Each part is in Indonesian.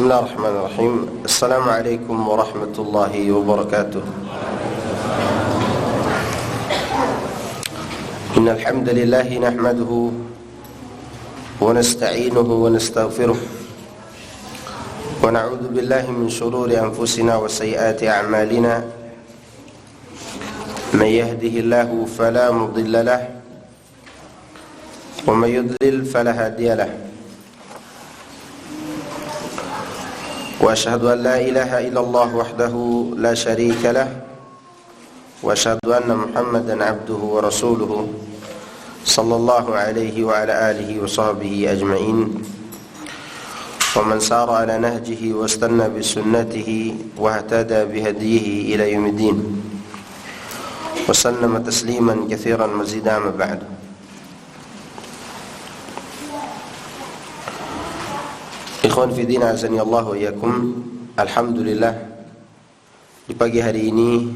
Bismillahirrahmanirrahim. Assalamualaikum warahmatullahi wabarakatuh. Innal hamdalillah nahmaduhu wa nasta'inuhu wa nastaghfiruh wa na'udzu billahi min shururi anfusina wa sayyiati a'malina. Man yahdihillahu fala mudilla lahu wa man yudlil fala hadiya lahu. وأشهد أن لا إله إلا الله وحده لا شريك له وأشهد أن محمدا عبده ورسوله صلى الله عليه وعلى آله وصحبه أجمعين ومن سار على نهجه واستنى بسنته واهتدى بهديه إلى يوم الدين وسلم تسليما كثيرا مزيدا. أما بعد. Ikhwan fi din, azani Allah wa iyyakum. Alhamdulillah, di pagi hari ini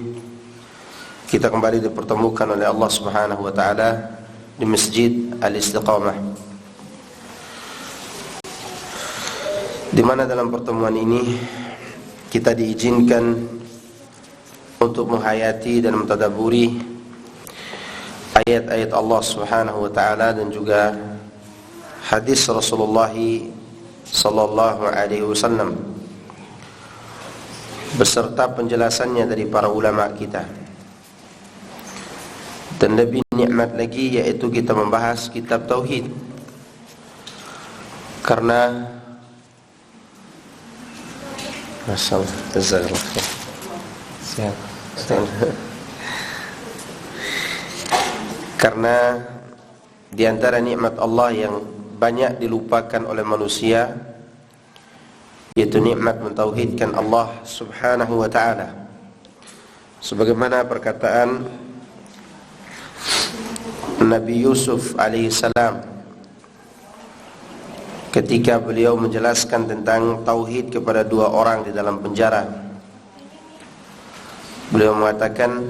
kita kembali dipertemukan oleh Allah Subhanahu wa taala di Masjid Al-Istiqamah, di mana dalam pertemuan ini kita diizinkan untuk menghayati dan mentadabburi ayat-ayat Allah Subhanahu wa taala dan juga hadis Rasulullah sallallahu alaihi wasallam beserta penjelasannya dari para ulama kita. Dan lebih nikmat lagi yaitu kita membahas kitab tauhid, karena karena di antara nikmat Allah yang banyak dilupakan oleh manusia yaitu nikmat mentauhidkan Allah Subhanahu wa taala. Sebagaimana perkataan Nabi Yusuf alaihi salam ketika beliau menjelaskan tentang tauhid kepada dua orang di dalam penjara. Beliau mengatakan,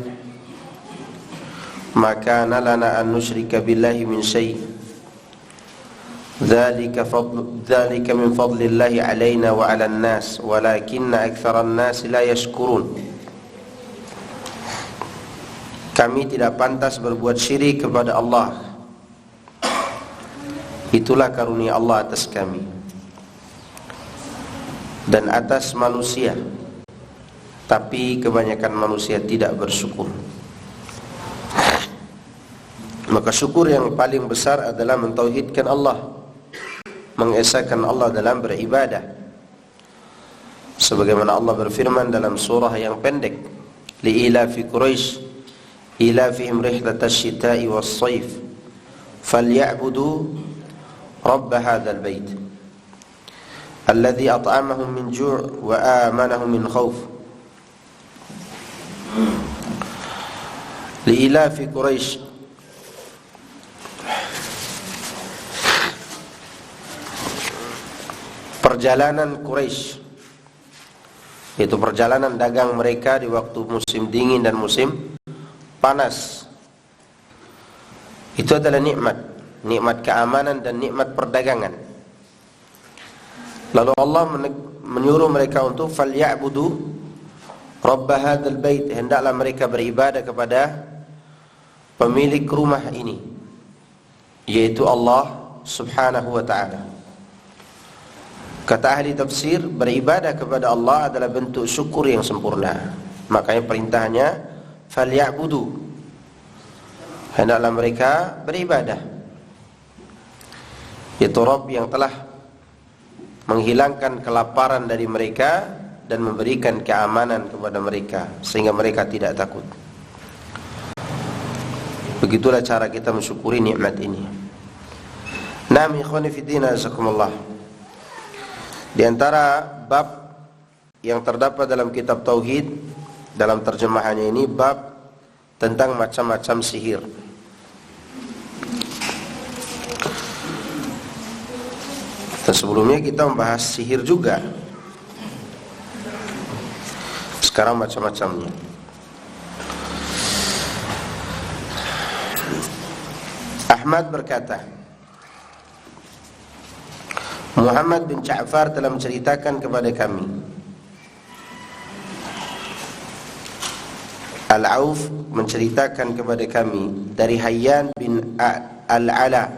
"Maka lana an nusyrika billahi min syai'. Dzalika min fadlillahi 'alaina wa 'alan nas, walakinna aktsaran nas la yashkurun." Kami tidak pantas berbuat syirik kepada Allah. Itulah karunia Allah atas kami dan atas manusia, tapi kebanyakan manusia tidak bersyukur. Maka syukur yang paling besar adalah mentauhidkan Allah, mengesahkan Allah dalam beribadah. Sebagaimana Allah berfirman dalam surah yang pendek, li'ilafi Quraisy ilafihim rihlatash shita'i was-shayf falyabudu rabb hadzal bait alladzi at'amahum min ju' wa amanahum min khauf. Li'ilafi Quraisy, perjalanan Quraisy, yaitu perjalanan dagang mereka di waktu musim dingin dan musim panas. Itu adalah nikmat keamanan dan nikmat perdagangan. Lalu Allah menyuruh mereka untuk falyabudu rabb hadzal bait, hendaklah mereka beribadah kepada pemilik rumah ini, yaitu Allah Subhanahu wa taala. Kata ahli tafsir, beribadah kepada Allah adalah bentuk syukur yang sempurna. Makanya perintahnya falyabudu, hendaklah mereka beribadah, yaitu Rabb yang telah menghilangkan kelaparan dari mereka dan memberikan keamanan kepada mereka sehingga mereka tidak takut. Begitulah cara kita mensyukuri nikmat ini. Naam, ikhwani fi din, azakumullah. Di antara bab yang terdapat dalam kitab tauhid, dalam terjemahannya ini, bab tentang macam-macam sihir. Dan sebelumnya kita membahas sihir juga. Sekarang macam-macamnya. Ahmad berkata, Muhammad bin Ja'far telah menceritakan kepada kami, Al-Auf menceritakan kepada kami dari Hayyan bin Al-Ala,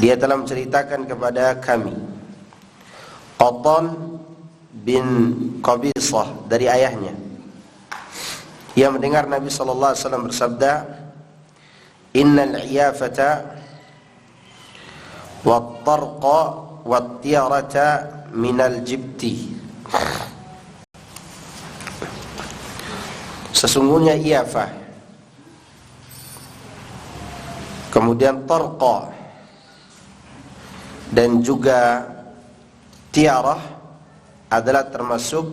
dia telah menceritakan kepada kami Qatan bin Qabisah dari ayahnya, ia mendengar Nabi sallallahu alaihi wasallam bersabda, innal iyafata wat-tarqa wat-tiyarata minal jibti. Sesungguhnya iyafah, kemudian tarqa, dan juga tiarah adalah termasuk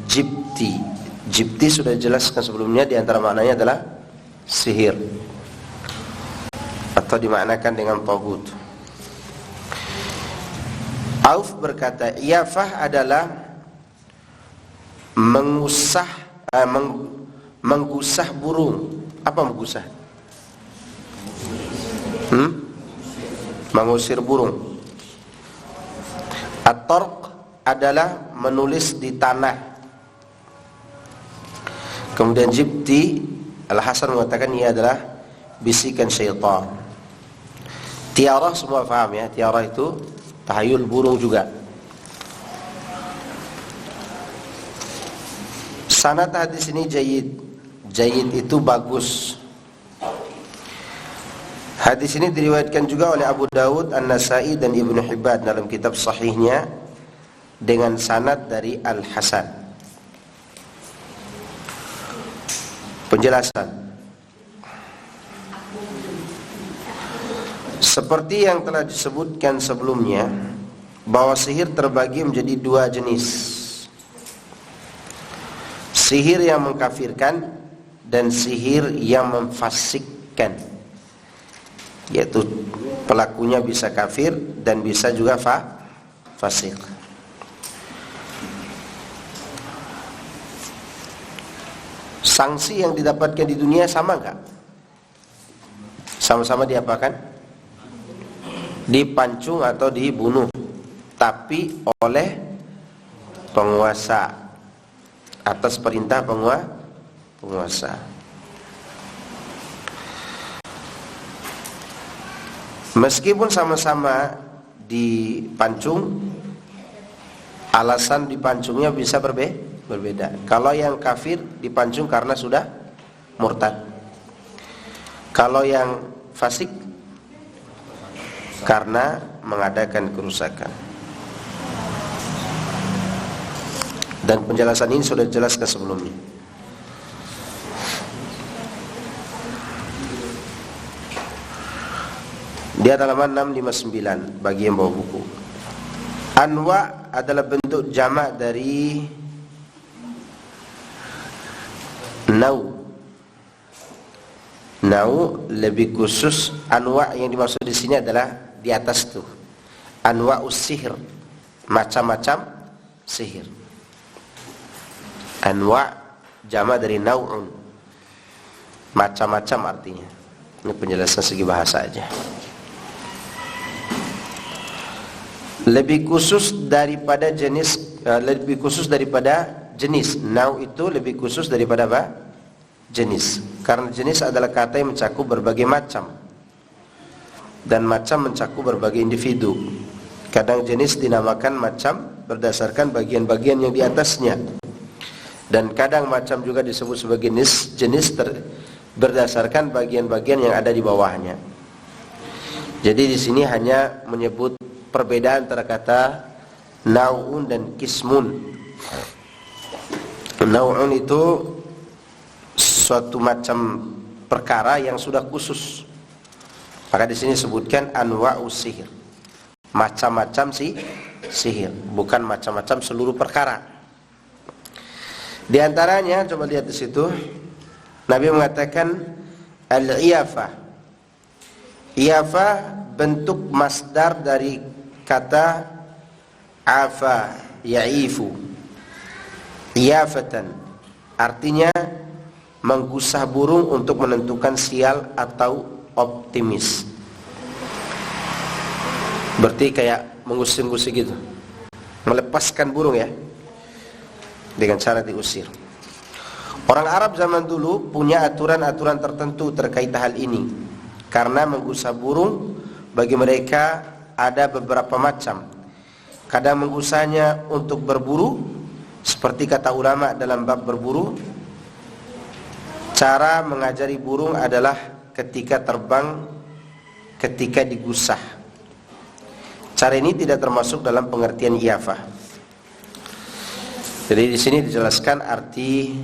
jibti. Jibti sudah dijelaskan sebelumnya, di antara maknanya adalah sihir atau dimaknakan dengan taghut. Auf berkata, iyafah adalah menggusah burung. Apa menggusah? Mengusir burung. At-tarq adalah menulis di tanah. Kemudian jibti, Al-Hasan mengatakan ia adalah bisikan syaitan. Tiarah semua faham ya, tiarah itu tahayul burung juga. Sanad hadis ini jayid. Jayid itu bagus. Hadis ini diriwayatkan juga oleh Abu Dawud, An-Nasai dan Ibnu Hibban dalam kitab sahihnya dengan sanad dari Al-Hasan. Penjelasan. Seperti yang telah disebutkan sebelumnya, bahwa sihir terbagi menjadi dua jenis. Sihir yang mengkafirkan dan sihir yang memfasikkan, yaitu pelakunya bisa kafir dan bisa juga fasik. Sanksi yang didapatkan di dunia sama enggak? Sama-sama diapakan? Dipancung atau dibunuh, tapi oleh penguasa, atas perintah penguasa. Meskipun sama-sama dipancung, alasan dipancungnya bisa berbeda. Kalau yang kafir dipancung karena sudah murtad. Kalau yang fasik karena mengadakan kerusakan. Dan penjelasan ini sudah dijelaskan sebelumnya. Di halaman 659 bagi yang bawa buku. Anwa adalah bentuk jamak dari nau. Nau lebih khusus. Anwa yang dimaksud di sini adalah di atas tuh. Anwa'us sihir, macam-macam sihir. Anwa' jamak dari nau'un, macam-macam artinya. Ini penjelasan segi bahasa aja. Lebih khusus daripada jenis, lebih khusus daripada jenis. Nau' itu lebih khusus daripada apa? Jenis. Karena jenis adalah kata yang mencakup berbagai macam, dan macam mencakup berbagai individu. Kadang jenis dinamakan macam berdasarkan bagian-bagian yang di atasnya, dan kadang macam juga disebut sebagai jenis berdasarkan bagian-bagian yang ada di bawahnya. Jadi di sini hanya menyebut perbedaan antara kata nau'un dan kismun. Nau'un itu suatu macam perkara yang sudah khusus. Maka di sini sebutkan anwa'us sihir, macam-macam sihir, bukan macam-macam seluruh perkara. Di antaranya, coba lihat di situ, Nabi mengatakan al-iyafah. Iyafah bentuk masdar dari kata afa ya'ifu. Iyafatan artinya menggusah burung untuk menentukan sial atau optimis. Berarti kayak mengusir-ngusir gitu, melepaskan burung ya, dengan cara diusir. Orang Arab zaman dulu punya aturan-aturan tertentu terkait hal ini. Karena menggusah burung bagi mereka ada beberapa macam. Kadang menggusahnya untuk berburu, seperti kata ulama dalam bab berburu, cara mengajari burung adalah ketika terbang, ketika digusah. Cara ini tidak termasuk dalam pengertian iyafah. Jadi di sini dijelaskan arti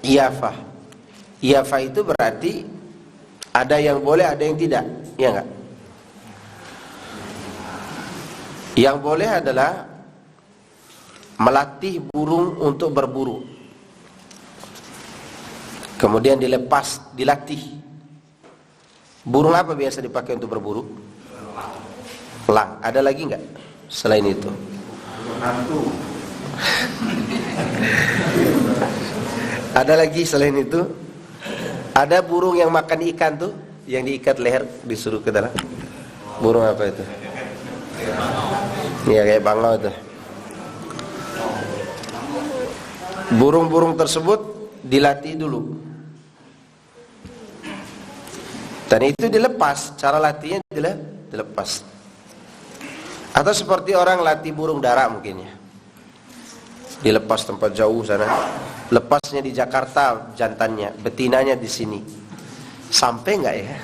iyafah. Iyafah itu berarti ada yang boleh, ada yang tidak, ya enggak? Yang boleh adalah melatih burung untuk berburu. Kemudian dilepas, dilatih. Burung apa biasa dipakai untuk berburu? Elang. Ada lagi enggak selain itu? Ada lagi selain itu? Ada burung yang makan ikan tuh, yang diikat leher disuruh ke dalam. Burung apa itu? Iya, kayak bangau itu. Burung-burung tersebut dilatih dulu. Dan itu dilepas, cara latihnya dilepas. Atau seperti orang latih burung dara mungkin ya. Dilepas tempat jauh sana. Lepasnya di Jakarta jantannya, betinanya di sini. Sampai enggak ya?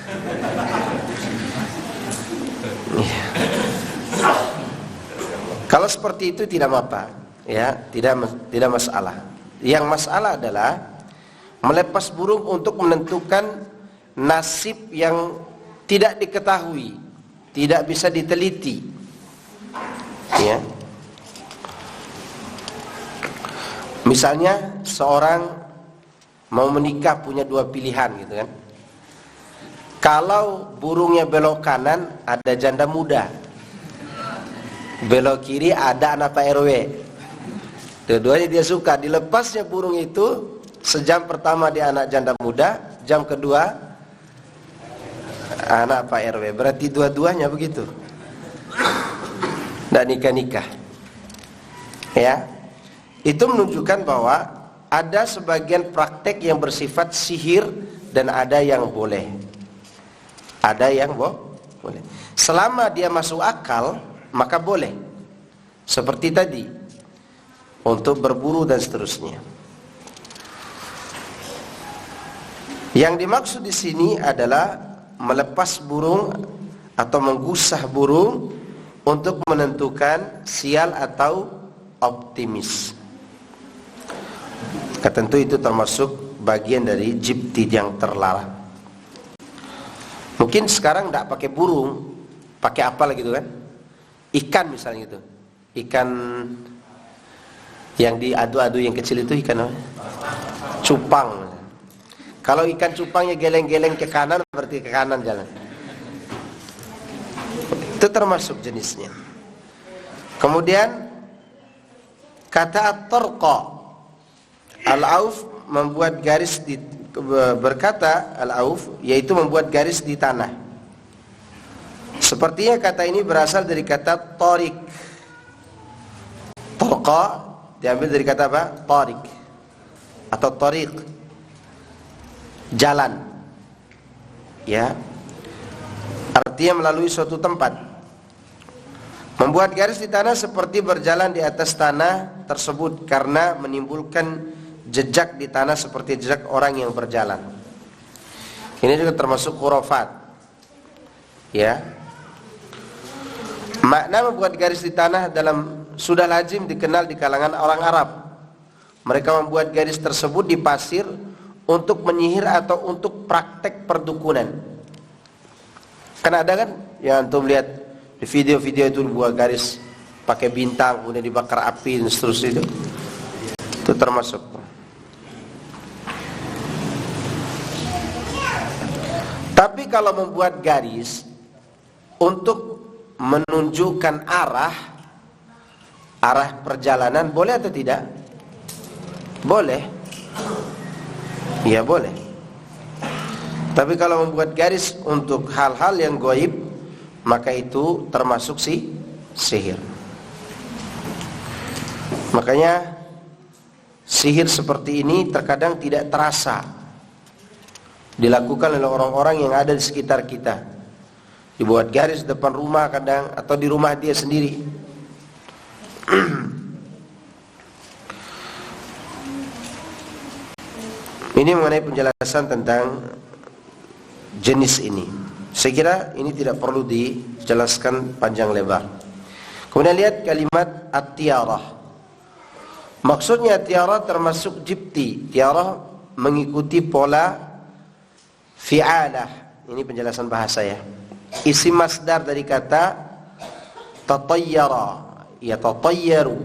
Kalau seperti itu tidak apa, ya, tidak masalah. Yang masalah adalah melepas burung untuk menentukan nasib yang tidak diketahui, tidak bisa diteliti. Ya. Misalnya seorang mau menikah punya dua pilihan gitu kan. Kalau burungnya belok kanan ada janda muda, belok kiri ada anak Pak RW. Dua-duanya dia suka. Dilepasnya burung itu, sejam pertama dia anak janda muda, jam kedua anak Pak RW. Berarti dua-duanya begitu. Dan nikah-nikah. Ya. Itu menunjukkan bahwa ada sebagian praktek yang bersifat sihir dan ada yang boleh. Ada yang boleh. Selama dia masuk akal, maka boleh. Seperti tadi, untuk berburu dan seterusnya. Yang dimaksud di sini adalah melepas burung atau menggusah burung untuk menentukan sial atau optimis. Tentu itu termasuk bagian dari jibtid yang terlarang. Mungkin sekarang tidak pakai burung, pakai apa lagi gitu kan? Ikan misalnya gitu. Ikan yang diadu-adu yang kecil itu ikan apa? Cupang. Kalau ikan cupangnya geleng-geleng ke kanan berarti ke kanan jalan. Itu termasuk jenisnya. Kemudian kata at-tarqa, Al-Auf membuat garis di, berkata Al-Auf yaitu membuat garis di tanah. Sepertinya kata ini berasal dari kata tariq. Tarqa diambil dari kata apa? Tariq atau tariq, jalan. Ya. Artinya melalui suatu tempat. Membuat garis di tanah seperti berjalan di atas tanah tersebut karena menimbulkan jejak di tanah seperti jejak orang yang berjalan. Ini juga termasuk khurafat. Ya. Makna membuat garis di tanah dalam sudah lazim dikenal di kalangan orang Arab. Mereka membuat garis tersebut di pasir untuk menyihir atau untuk praktek perdukunan. Kan ada kan yang antum lihat di video-video itu buat garis pakai bintang kemudian dibakar api dan seterusnya itu termasuk. Tapi kalau membuat garis untuk menunjukkan arah perjalanan boleh atau tidak? Boleh. Ya boleh. Tapi kalau membuat garis untuk hal-hal yang gaib, maka itu termasuk sihir. Makanya sihir seperti ini terkadang tidak terasa dilakukan oleh orang-orang yang ada di sekitar kita. Dibuat garis depan rumah kadang, atau di rumah dia sendiri. Ini mengenai penjelasan tentang jenis ini. Saya kira ini tidak perlu dijelaskan panjang lebar. Kemudian lihat kalimat at-tiarah. Maksudnya tiarah termasuk jibti. Tiarah mengikuti pola fi'alah. Ini penjelasan bahasa ya. Isim masdar dari kata tatayyara, ya tatayyaru,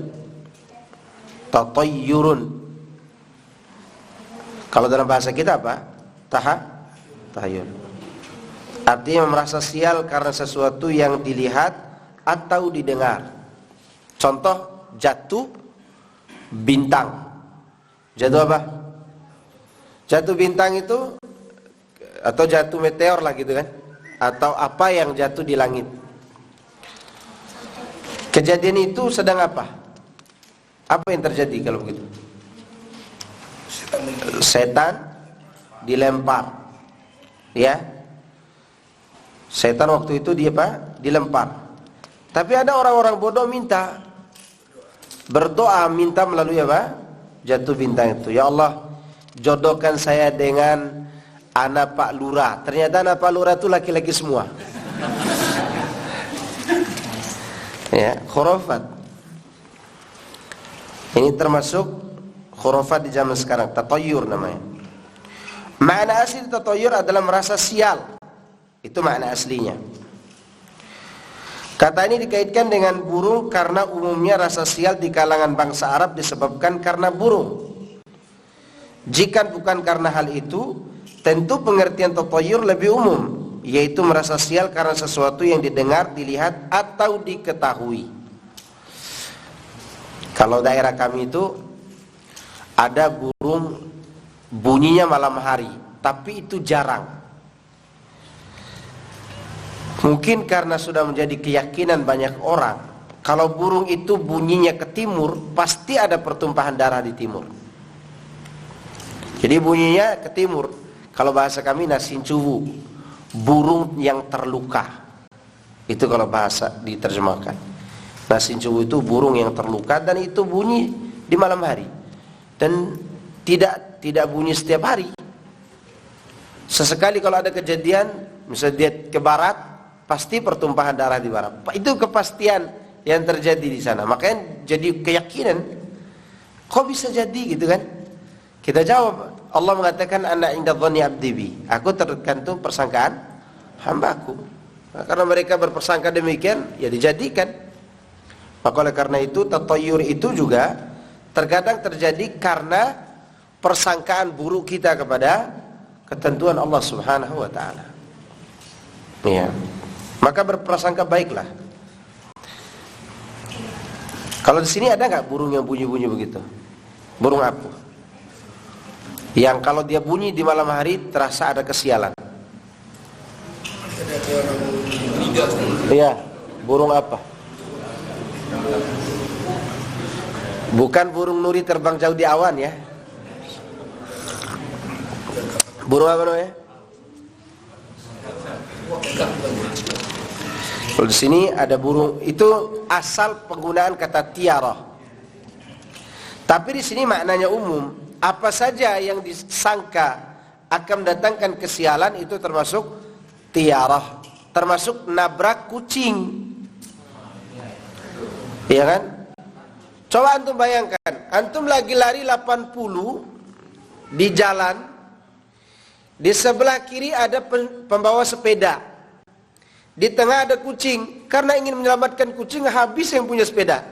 tatayyurun. Kalau dalam bahasa kita apa? Tahayyul. Artinya merasa sial karena sesuatu yang dilihat atau didengar. Contoh, jatuh bintang. Jatuh apa? Jatuh bintang itu, atau jatuh meteor lah gitu kan, atau apa yang jatuh di langit. Kejadian itu sedang apa? Apa yang terjadi kalau begitu? Setan dilempar, ya. Setan waktu itu dia apa? Dilempar. Tapi ada orang-orang bodoh berdoa minta melalui apa? Jatuh bintang itu. Ya Allah, jodohkan saya dengan anak Pak Lurah. Ternyata anak Pak Lurah itu laki-laki semua. Ya, khurafat. Ini termasuk khurafat di zaman sekarang, tatayyur namanya. Makna asli tatayyur adalah merasa sial. Itu makna aslinya. Kata ini dikaitkan dengan burung karena umumnya rasa sial di kalangan bangsa Arab disebabkan karena burung. Jika bukan karena hal itu, tentu pengertian tatayyur lebih umum, yaitu merasa sial karena sesuatu yang didengar, dilihat, atau diketahui. Kalau daerah kami itu ada burung bunyinya malam hari, tapi itu jarang. Mungkin karena sudah menjadi keyakinan banyak orang, kalau burung itu bunyinya ke timur, pasti ada pertumpahan darah di timur. Jadi bunyinya ke timur. Kalau bahasa kami nasincuwu, burung yang terluka. Itu kalau bahasa diterjemahkan. Nasincuwu itu burung yang terluka, dan itu bunyi di malam hari. Dan tidak bunyi setiap hari. Sesekali kalau ada kejadian, misalnya dia ke barat, pasti pertumpahan darah di barat. Itu kepastian yang terjadi di sana. Makanya jadi keyakinan, kok bisa jadi gitu kan? Kita jawab, Allah mengatakan ana inda dhanni abdi bi. Aku tergantung persangkaan hambaku. Nah, karena mereka berpersangka demikian, ya dijadikan. Maka oleh karena itu tatayyur itu juga terkadang terjadi karena persangkaan buruk kita kepada ketentuan Allah Subhanahu wa taala. Ya. Maka berprasangka baiklah. Kalau di sini ada enggak burung yang bunyi-bunyi begitu? Burung apa? Yang kalau dia bunyi di malam hari terasa ada kesialan. Iya, burung apa? Bukan burung nuri terbang jauh di awan ya. Burung apa namanya? Kalau di sini ada burung, itu asal penggunaan kata tiarah. Tapi di sini maknanya umum. Apa saja yang disangka akan mendatangkan kesialan itu termasuk tiarah. Termasuk nabrak kucing. Iya kan? Coba antum bayangkan, antum lagi lari 80 di jalan, di sebelah kiri ada pembawa sepeda, di tengah ada kucing. Karena ingin menyelamatkan kucing, habis yang punya sepeda.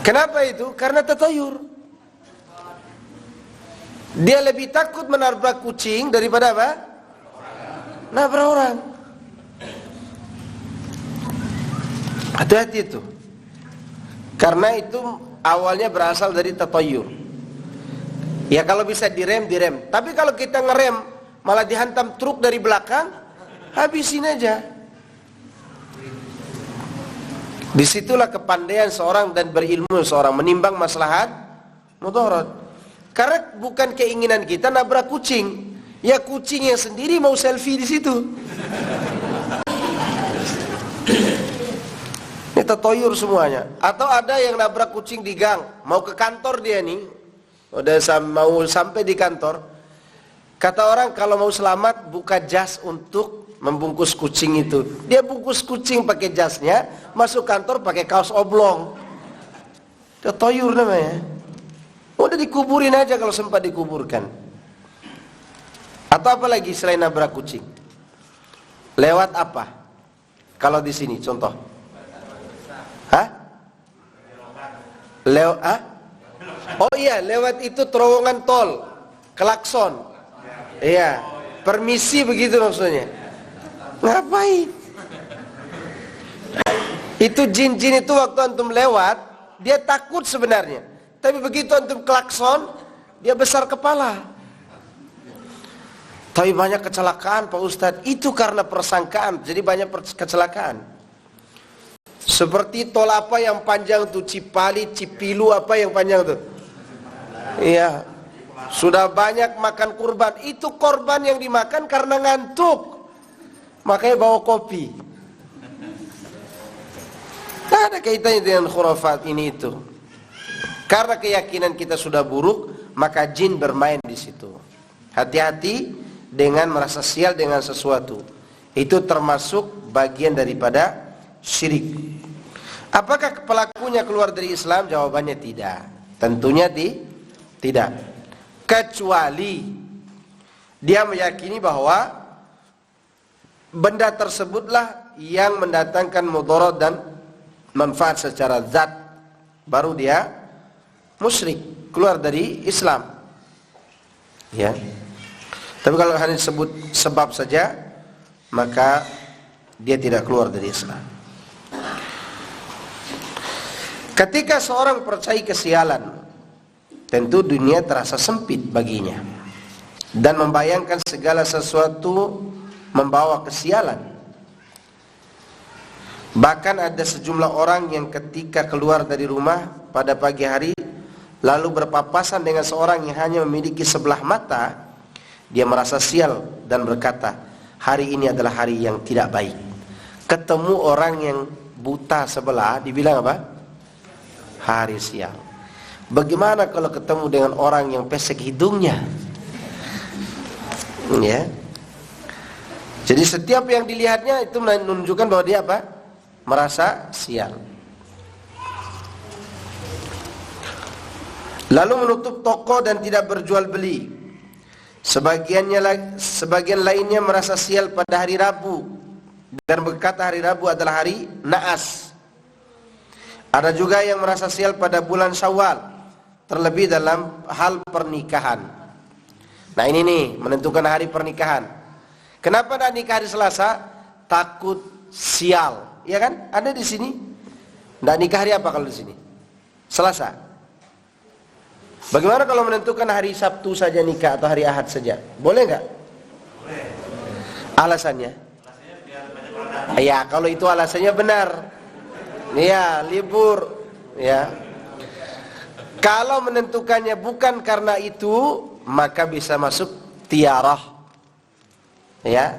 Kenapa itu? Karena tatayur. Dia lebih takut menabrak kucing daripada apa? Nabrak orang. Hati-hati itu. Karena itu awalnya berasal dari tatayur. Ya kalau bisa direm, direm. Tapi kalau kita ngerem malah dihantam truk dari belakang, habisin aja. Disitulah kepandaian seorang dan berilmu seorang menimbang maslahat mudarat. Karena bukan keinginan kita nabrak kucing, ya kucing yang sendiri mau selfie di situ. Ini tatoyur semuanya. Atau ada yang nabrak kucing di gang, mau ke kantor dia nih, udah mau sampai di kantor. Kata orang kalau mau selamat buka jas untuk membungkus kucing itu. Dia bungkus kucing pakai jasnya, masuk kantor pakai kaos oblong. Tatoyur namanya. Udah dikuburin aja kalau sempat dikuburkan. Atau apa lagi selain nabrak kucing? Lewat apa? Kalau di sini contoh. Hah? Oh iya, lewat itu terowongan tol, klakson. Iya, permisi begitu maksudnya. Ngapain? Itu jin-jin itu waktu antum lewat, dia takut sebenarnya. Tapi begitu antum klakson, dia besar kepala. Tapi banyak kecelakaan Pak Ustadz. Itu karena persangkaan, jadi banyak kecelakaan. Seperti tol apa yang panjang tuh, Cipali, Cipilu apa yang panjang tuh? Iya. Sudah banyak makan kurban. Itu korban yang dimakan karena ngantuk. Makanya bawa kopi. Tidak ada kaitannya dengan khurafat ini itu. Karena keyakinan kita sudah buruk, maka jin bermain di situ. Hati-hati dengan merasa sial dengan sesuatu. Itu termasuk bagian daripada syirik. Apakah pelakunya keluar dari Islam? Jawabannya tidak. Tentunya tidak. Kecuali dia meyakini bahwa benda tersebutlah yang mendatangkan mudarat dan manfaat secara zat, baru dia musyrik, keluar dari Islam. Ya. Tapi kalau hanya disebut sebab saja, maka dia tidak keluar dari Islam. Ketika seorang percaya kesialan, tentu dunia terasa sempit baginya dan membayangkan segala sesuatu membawa kesialan. Bahkan ada sejumlah orang yang ketika keluar dari rumah pada pagi hari lalu berpapasan dengan seorang yang hanya memiliki sebelah mata, dia merasa sial dan berkata, hari ini adalah hari yang tidak baik. Ketemu orang yang buta sebelah, dibilang apa? Hari sial. Bagaimana kalau ketemu dengan orang yang pesek hidungnya? Ya. Jadi setiap yang dilihatnya itu menunjukkan bahwa dia apa? Merasa sial. Lalu menutup toko dan tidak berjual beli. Sebagian lainnya merasa sial pada hari Rabu dan berkata hari Rabu adalah hari naas. Ada juga yang merasa sial pada bulan Syawal, terlebih dalam hal pernikahan. Nah ini nih menentukan hari pernikahan. Kenapa tidak nikah hari Selasa? Takut sial, ya kan? Ada di sini. Tidak nikah hari apa kalau di sini? Selasa. Bagaimana kalau menentukan hari Sabtu saja nikah atau hari Ahad saja? Boleh nggak? Boleh. Alasannya? Ya kalau itu alasannya benar. Ya libur. Ya. Kalau menentukannya bukan karena itu, maka bisa masuk tiarah. Ya,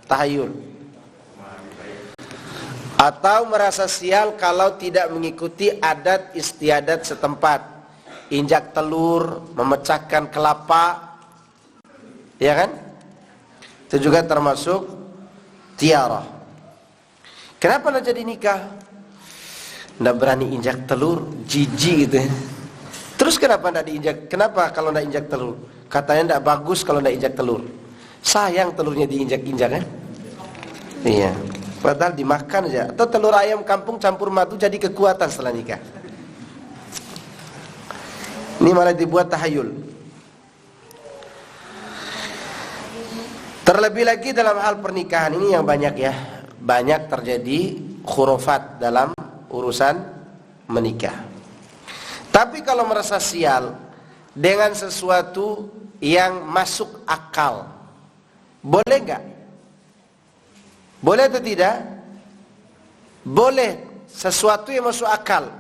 tahayul. Atau merasa sial kalau tidak mengikuti adat istiadat setempat, injak telur, memecahkan kelapa, ya kan? Itu juga termasuk tiarah. Kenapa tidak jadi nikah? Tidak berani injak telur, jijik gitu ya. Terus kenapa tidak diinjak? Kenapa kalau tidak injak telur? Katanya tidak bagus kalau tidak injak telur. Sayang telurnya diinjak-injak kan? Iya. Padahal dimakan aja. Atau telur ayam kampung campur madu jadi kekuatan setelah nikah. Ini malah dibuat tahayul. Terlebih lagi dalam hal pernikahan ini yang banyak ya. Banyak terjadi khurafat dalam urusan menikah. Tapi kalau merasa sial dengan sesuatu yang masuk akal, boleh nggak? Boleh atau tidak? Boleh, sesuatu yang masuk akal.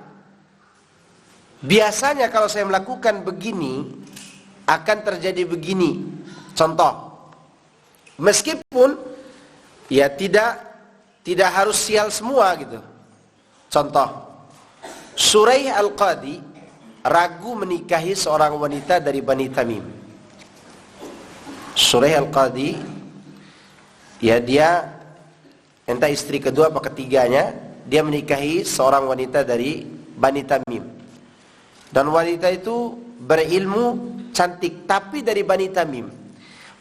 Biasanya kalau saya melakukan begini akan terjadi begini. Contoh, meskipun ya tidak harus sial semua gitu. Contoh, Suraih Al-Qadi ragu menikahi seorang wanita dari Bani Tamim. Suraih Al-Qadi, ya dia entah istri kedua apa ketiganya, dia menikahi seorang wanita dari Bani Tamim. Dan wanita itu berilmu, cantik, tapi dari Bani Tamim.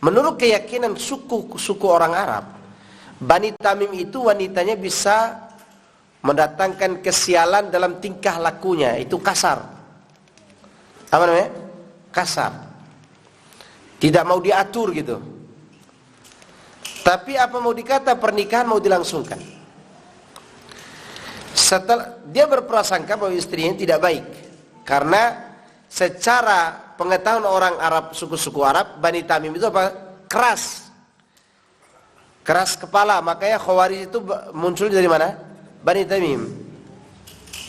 Menurut keyakinan suku orang Arab, Bani Tamim itu wanitanya bisa mendatangkan kesialan dalam tingkah lakunya, itu kasar. Apa namanya? Kasar. Tidak mau diatur gitu. Tapi apa mau dikata, pernikahan mau dilangsungkan. Setelah dia berprasangka bahwa istrinya tidak baik, karena secara pengetahuan orang Arab, suku-suku Arab, Bani Tamim itu apa? Keras kepala. Makanya Khawarij itu muncul dari mana? Bani Tamim.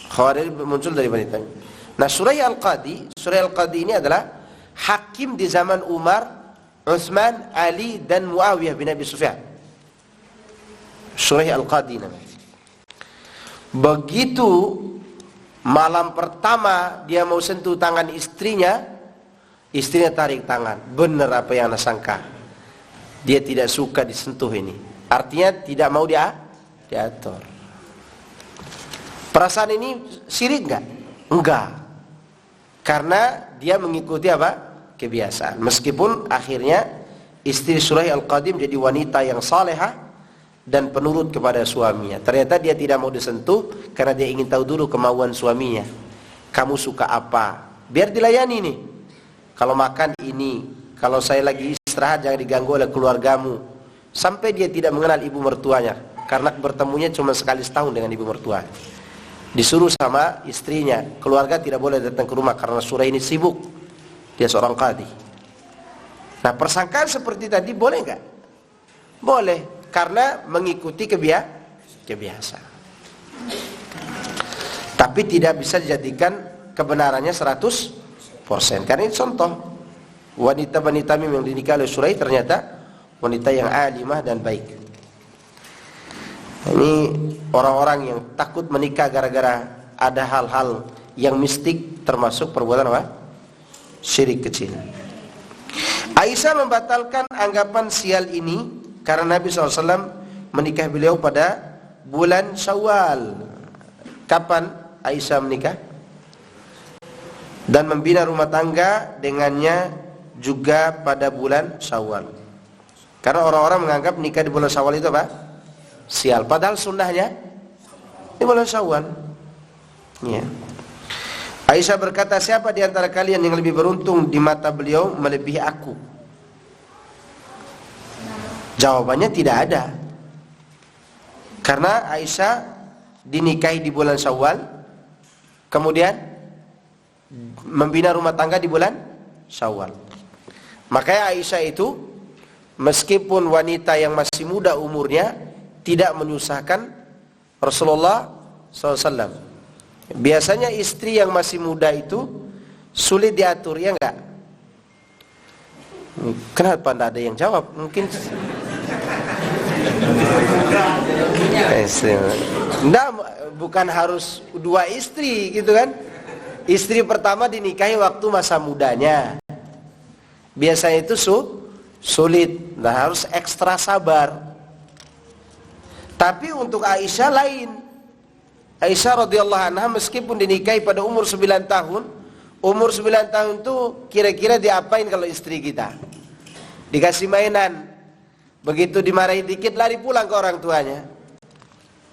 Khawarij muncul dari Bani Tamim. Nah, Suraih Al-Qadi ini adalah hakim di zaman Umar, Utsman, Ali dan Muawiyah bin Abi Sufyan. Suraih Al-Qadi namanya. Begitu malam pertama dia mau sentuh tangan istrinya tarik tangan. Benar apa yang anda sangka. Dia tidak suka disentuh ini. Artinya tidak mau diatur. Perasaan ini syirik enggak? Enggak. Karena dia mengikuti apa? Kebiasaan. Meskipun akhirnya istri Suraih Al-Qadi menjadi wanita yang salehah dan penurut kepada suaminya. Ternyata dia tidak mau disentuh karena dia ingin tahu dulu kemauan suaminya. Kamu suka apa? Biar dilayani nih. Kalau makan ini, kalau saya lagi istirahat jangan diganggu oleh keluargamu. Sampai dia tidak mengenal ibu mertuanya, karena bertemunya cuma sekali setahun dengan ibu mertua. Disuruh sama istrinya, keluarga tidak boleh datang ke rumah karena Suraih ini sibuk. Dia seorang qadi. Nah, persangkaan seperti tadi boleh enggak? Boleh, karena mengikuti kebiasaan. Tapi tidak bisa dijadikan kebenarannya 100%. Karena ini contoh wanita Bani Tamim yang dinikahi oleh Suraih ternyata wanita yang alimah dan baik. Ini orang-orang yang takut menikah gara-gara ada hal-hal yang mistik, termasuk perbuatan apa? Syirik kecil. Aisyah membatalkan anggapan sial ini karena Nabi SAW menikah beliau pada bulan Syawal. Kapan Aisyah menikah? Dan membina rumah tangga dengannya juga pada bulan Syawal. Karena orang-orang menganggap nikah di bulan Syawal itu apa? Sial. Padahal sunnahnya di bulan Syawal. Ya. Aisyah berkata, siapa di antara kalian yang lebih beruntung di mata beliau melebihi aku? Jawabannya tidak ada. Karena Aisyah dinikahi di bulan Syawal, kemudian membina rumah tangga di bulan Syawal. Makanya Aisyah itu meskipun wanita yang masih muda umurnya, tidak menyusahkan Rasulullah SAW. Biasanya istri yang masih muda itu sulit diatur, ya enggak? Kenapa tidak ada yang jawab? Mungkin enggak, bukan harus dua istri gitu kan. Istri pertama dinikahi waktu masa mudanya. Biasanya itu sulit, nah harus ekstra sabar. Tapi untuk Aisyah lain. Aisyah radhiyallahu anha meskipun dinikahi pada umur 9 tahun, umur 9 tahun itu kira-kira diapain kalau istri kita? Dikasih mainan. Begitu dimarahi dikit lari pulang ke orang tuanya.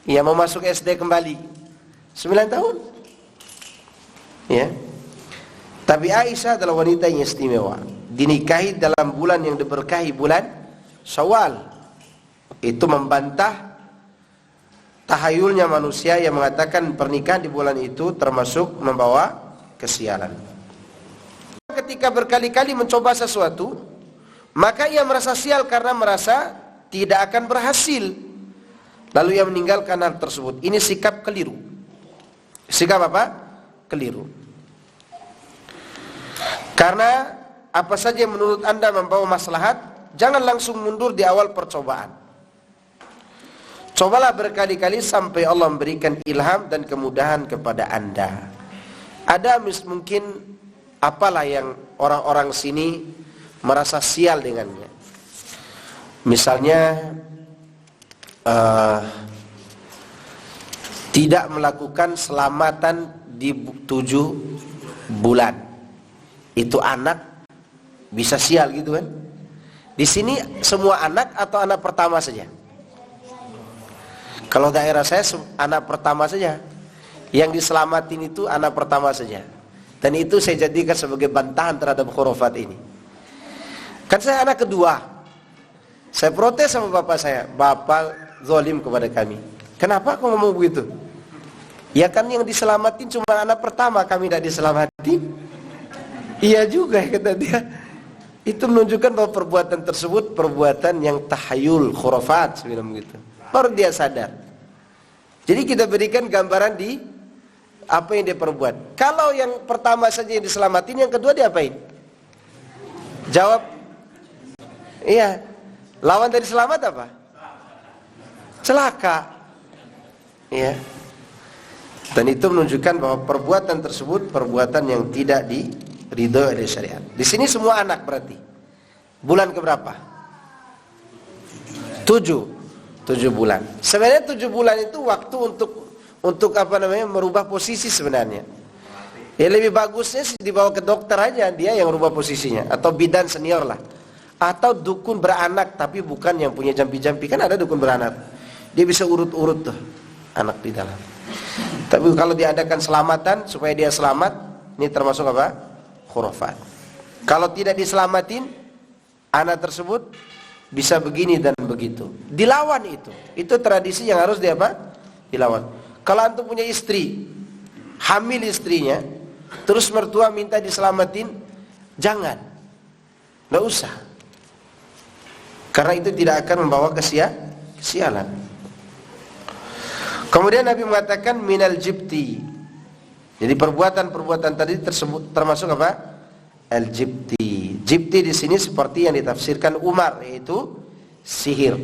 Ia mau masuk SD kembali. 9 tahun. Ya. Tapi Aisyah adalah wanita yang istimewa. Dinikahi dalam bulan yang diberkahi, bulan Syawal. Itu membantah tahayulnya manusia yang mengatakan pernikahan di bulan itu termasuk membawa kesialan. Ketika berkali-kali mencoba sesuatu, maka ia merasa sial karena merasa tidak akan berhasil. lalu ia meninggalkan hal tersebut. Ini sikap keliru. Sikap apa? Keliru. Karena apa saja yang menurut Anda membawa maslahat, jangan langsung mundur di awal percobaan. Cobalah berkali-kali sampai Allah memberikan ilham dan kemudahan kepada Anda. Ada mungkin apalah yang orang-orang sini merasa sial dengannya. Misalnya tidak melakukan selamatan di 7 bulan. Itu anak bisa sial gitu kan? Di sini semua anak atau anak pertama saja? Kalau daerah saya anak pertama saja. Yang diselamatin itu anak pertama saja. Dan itu saya jadikan sebagai bantahan terhadap khurafat ini. Kan saya anak kedua. Saya protes sama bapak saya, bapak zalim kepada kami. Kenapa kau ngomong begitu? Ya kan yang diselamatin cuma anak pertama, kami tidak diselamatin. Iya juga kata dia. Itu menunjukkan bahwa perbuatan tersebut perbuatan yang tahayul, khurafat, sebenarnya begitu. Baru dia sadar. Jadi kita berikan gambaran di apa yang dia perbuat. Kalau yang pertama saja yang diselamatin, yang kedua dia apain? Jawab. Iya. Lawan dari selamat apa? Celaka. Ya. Dan itu menunjukkan bahwa perbuatan tersebut perbuatan yang tidak diridhoi oleh syariat. Di sini semua anak berarti. Bulan keberapa? 7 bulan. Sebenarnya 7 bulan itu waktu untuk apa namanya? Merubah posisi sebenarnya. Ya lebih bagusnya sih dibawa ke dokter aja, dia yang merubah posisinya, atau bidan senior lah. Atau dukun beranak tapi bukan yang punya jampi-jampi. Kan ada dukun beranak, dia bisa urut-urut tuh anak di dalam. Tapi kalau diadakan selamatan supaya dia selamat, ini termasuk apa? Khurafat. Kalau tidak diselamatin, anak tersebut bisa begini dan begitu. Dilawan itu. Itu tradisi yang harus dilawan. Kalau antum punya istri, hamil istrinya, terus mertua minta diselamatin, jangan. Nggak usah. Karena itu tidak akan membawa kesialan. Kemudian Nabi mengatakan minal jibti. Jadi perbuatan-perbuatan tadi tersebut termasuk apa? Al-jibti. Jibti di sini seperti yang ditafsirkan Umar, yaitu sihir.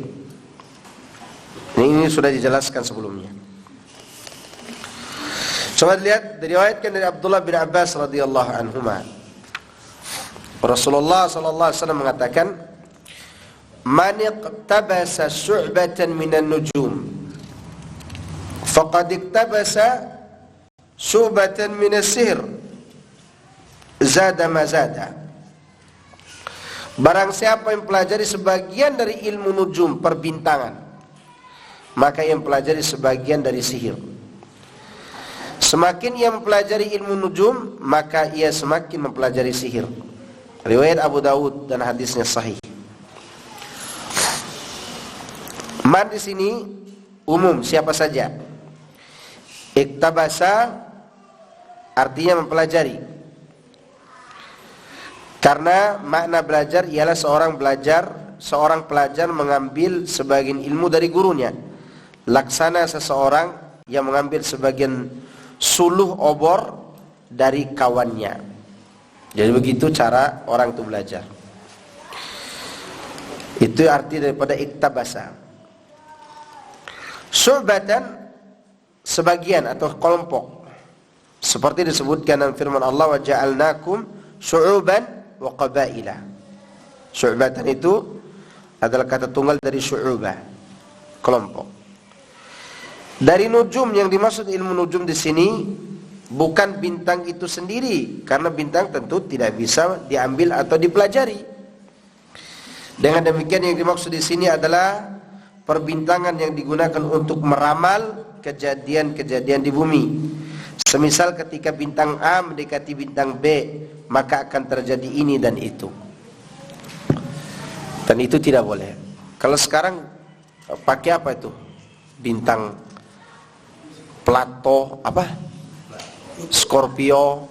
Ini sudah dijelaskan sebelumnya. Coba lihat, diriwayatkan dari Abdullah bin Abbas radhiyallahu anhuma. Rasulullah sallallahu alaihi wasallam mengatakan, "Man iqtabasa syu'batan minan nujum, faqad iqtabasa syu'batan minas sihr, zada ma zada." Barang siapa yang pelajari sebagian dari ilmu nujum, perbintangan, maka yang pelajari sebagian dari sihir. Semakin ia mempelajari ilmu nujum, maka ia semakin mempelajari sihir. Riwayat Abu Dawud dan hadisnya sahih. Man di sini umum, siapa saja. Iktabasa artinya mempelajari. Karena makna belajar ialah seorang pelajar mengambil sebagian ilmu dari gurunya. Laksana seseorang yang mengambil sebagian suluh obor dari kawannya. Jadi begitu cara orang itu belajar. Itu arti daripada iktabasa. Syu'batan sebagian atau kelompok. Seperti disebutkan dalam firman Allah, wa ja'alnakum syu'uban wa qabaila. Syu'batan itu adalah kata tunggal dari syu'ubah, kelompok. Dari nujum, yang dimaksud ilmu nujum di sini bukan bintang itu sendiri, karena bintang tentu tidak bisa diambil atau dipelajari. Dengan demikian yang dimaksud di sini adalah perbintangan yang digunakan untuk meramal kejadian-kejadian di bumi. Semisal ketika bintang A mendekati bintang B, maka akan terjadi ini dan itu. Dan itu tidak boleh. Kalau sekarang pakai apa itu? Bintang Plato, apa? Scorpio,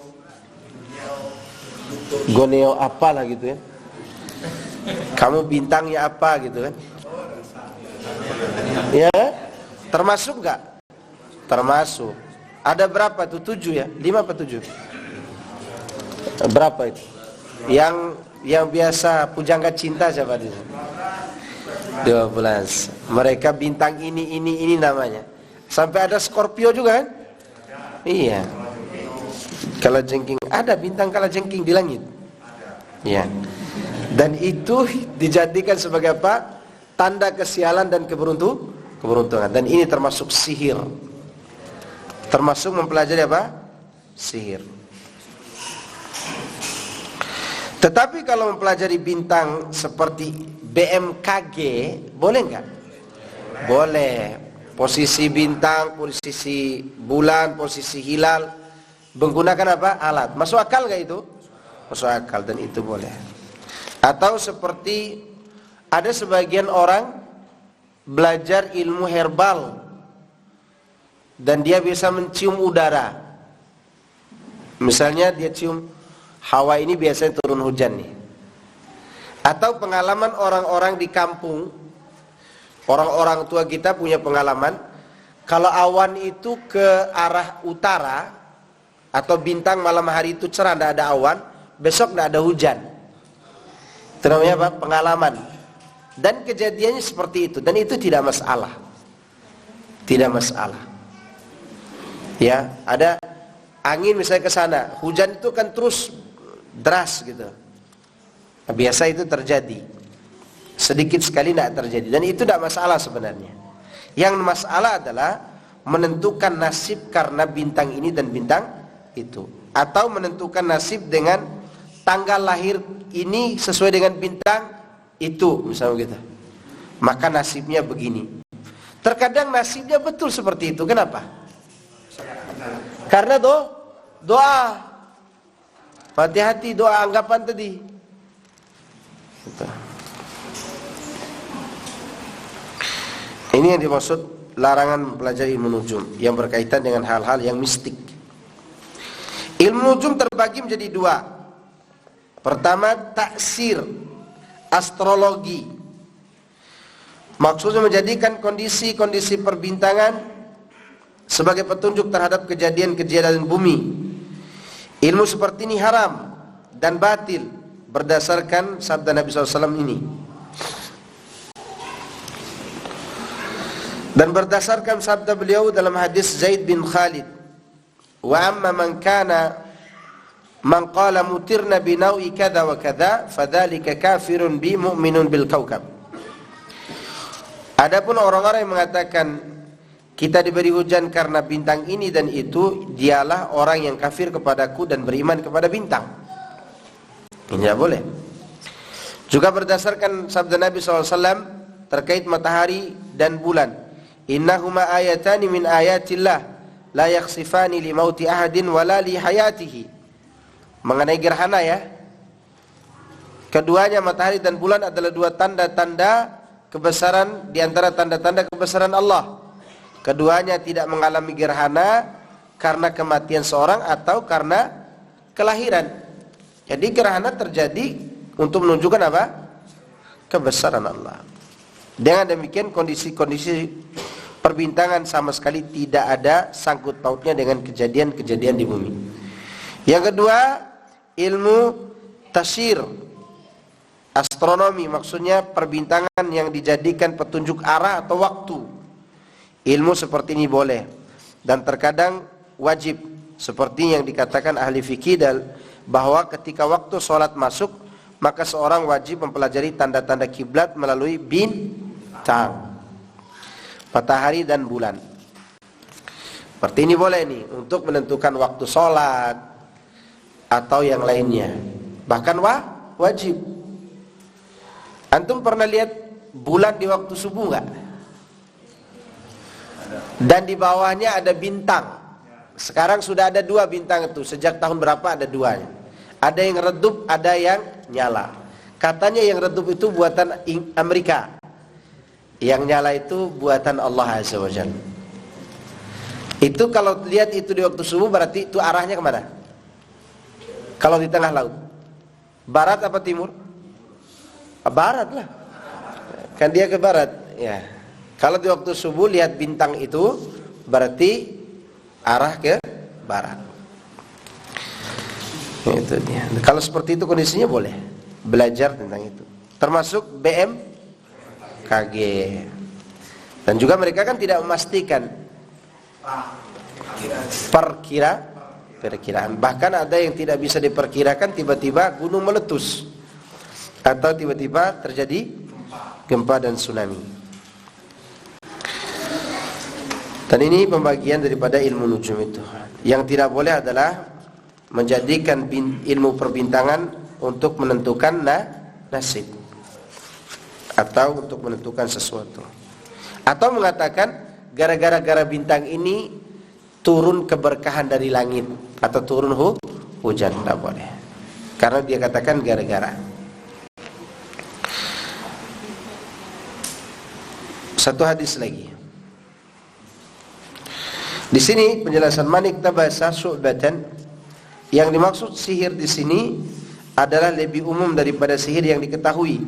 Goneo apalah gitu ya. Kamu bintangnya apa gitu kan? Ya, Termasuk nggak? Termasuk. Ada berapa tuh? 7 ya? 5 apa 7? Berapa itu? Yang biasa pujangga cinta siapa itu? 12. Mereka bintang ini namanya. Sampai ada Scorpio juga kan? Iya. Kalajengking, ada bintang kalajengking di langit. Iya. Dan itu dijadikan sebagai apa? Tanda kesialan dan keberuntungan. Dan ini termasuk sihir. Termasuk mempelajari apa? Sihir. Tetapi kalau mempelajari bintang seperti BMKG, boleh nggak? Boleh. Posisi bintang, posisi bulan, posisi hilal, menggunakan apa? Alat. Masuk akal nggak itu? Masuk akal, dan itu boleh. Atau seperti ada sebagian orang belajar ilmu herbal dan dia bisa mencium udara. Misalnya dia cium hawa ini biasanya turun hujan nih. Atau pengalaman orang-orang di kampung, orang-orang tua kita punya pengalaman, kalau awan itu ke arah utara atau bintang malam hari itu cerah, tidak ada awan, besok tidak ada hujan. Itu namanya apa? Pengalaman. Dan kejadiannya seperti itu, dan itu tidak masalah. Tidak masalah. Ya, ada angin misalnya ke sana, hujan itu kan terus deras gitu. Nah, biasa itu terjadi. Sedikit sekali tidak terjadi, dan itu tidak masalah sebenarnya. Yang masalah adalah menentukan nasib karena bintang ini dan bintang itu, atau menentukan nasib dengan tanggal lahir ini sesuai dengan bintang itu, misalnya gitu. Maka nasibnya begini. Terkadang nasibnya betul seperti itu. Kenapa? Karena doa. Hati-hati doa anggapan tadi. Ini yang dimaksud larangan mempelajari ilmu nujum yang berkaitan dengan hal-hal yang mistik. Ilmu nujum terbagi menjadi 2. Pertama, taksir, astrologi. Maksudnya menjadikan kondisi-kondisi perbintangan sebagai petunjuk terhadap kejadian-kejadian bumi. Ilmu seperti ini haram dan batil berdasarkan sabda Nabi SAW ini. Dan berdasarkan sabda beliau dalam hadis Zaid bin Khalid, wa amma man qala mutirna binawi kada wa kada fadzalika kafirun bi mu'minun bil kaukab. Adapun orang-orang yang mengatakan kita diberi hujan karena bintang ini dan itu, dialah orang yang kafir kepadaku dan beriman kepada bintang. Ini tidak boleh. Juga berdasarkan sabda Nabi SAW terkait matahari dan bulan, innahuma ayatani min ayatillah la yakhsifani li mauti ahadin wala li hayatihi. Mengenai gerhana ya, keduanya matahari dan bulan adalah 2 tanda-tanda kebesaran di antara tanda-tanda kebesaran Allah. Keduanya tidak mengalami gerhana karena kematian seorang atau karena kelahiran. Jadi gerhana terjadi untuk menunjukkan apa? Kebesaran Allah. Dengan demikian kondisi-kondisi perbintangan sama sekali tidak ada sangkut pautnya dengan kejadian-kejadian di bumi. Yang kedua, ilmu tasyir, astronomi, maksudnya perbintangan yang dijadikan petunjuk arah atau waktu. Ilmu seperti ini boleh dan terkadang wajib, seperti yang dikatakan ahli fikih bahwa ketika waktu sholat masuk, maka seorang wajib mempelajari tanda-tanda kiblat melalui bintang, matahari dan bulan. Seperti ini boleh nih untuk menentukan waktu sholat atau yang lainnya, bahkan wajib. Antum pernah lihat bulan di waktu subuh nggak? Dan di bawahnya ada bintang. Sekarang sudah ada 2 bintang itu. Sejak tahun berapa ada 2-nya. Ada yang redup, ada yang nyala. Katanya yang redup itu buatan Amerika, yang nyala itu buatan Allah Azza wa Jalla. Itu kalau lihat itu di waktu subuh, berarti itu arahnya kemana? Kalau di tengah laut, barat apa timur? Barat lah. Kan dia ke barat ya. Kalau di waktu subuh lihat bintang itu berarti arah ke barat. Itu dia. Kalau seperti itu kondisinya boleh belajar tentang itu. Termasuk BMKG. Dan juga mereka kan tidak memastikan perkiraan. Bahkan ada yang tidak bisa diperkirakan, tiba-tiba gunung meletus atau tiba-tiba terjadi gempa dan tsunami. Dan ini pembagian daripada ilmu nujum itu. Yang tidak boleh adalah menjadikan ilmu perbintangan untuk menentukan nasib atau untuk menentukan sesuatu, atau mengatakan gara-gara bintang ini turun keberkahan dari langit atau turun hujan. Tidak boleh, karena dia katakan gara-gara. Satu hadis lagi. Di sini penjelasan Manik tabasa syu'batan, yang dimaksud sihir di sini adalah lebih umum daripada sihir yang diketahui.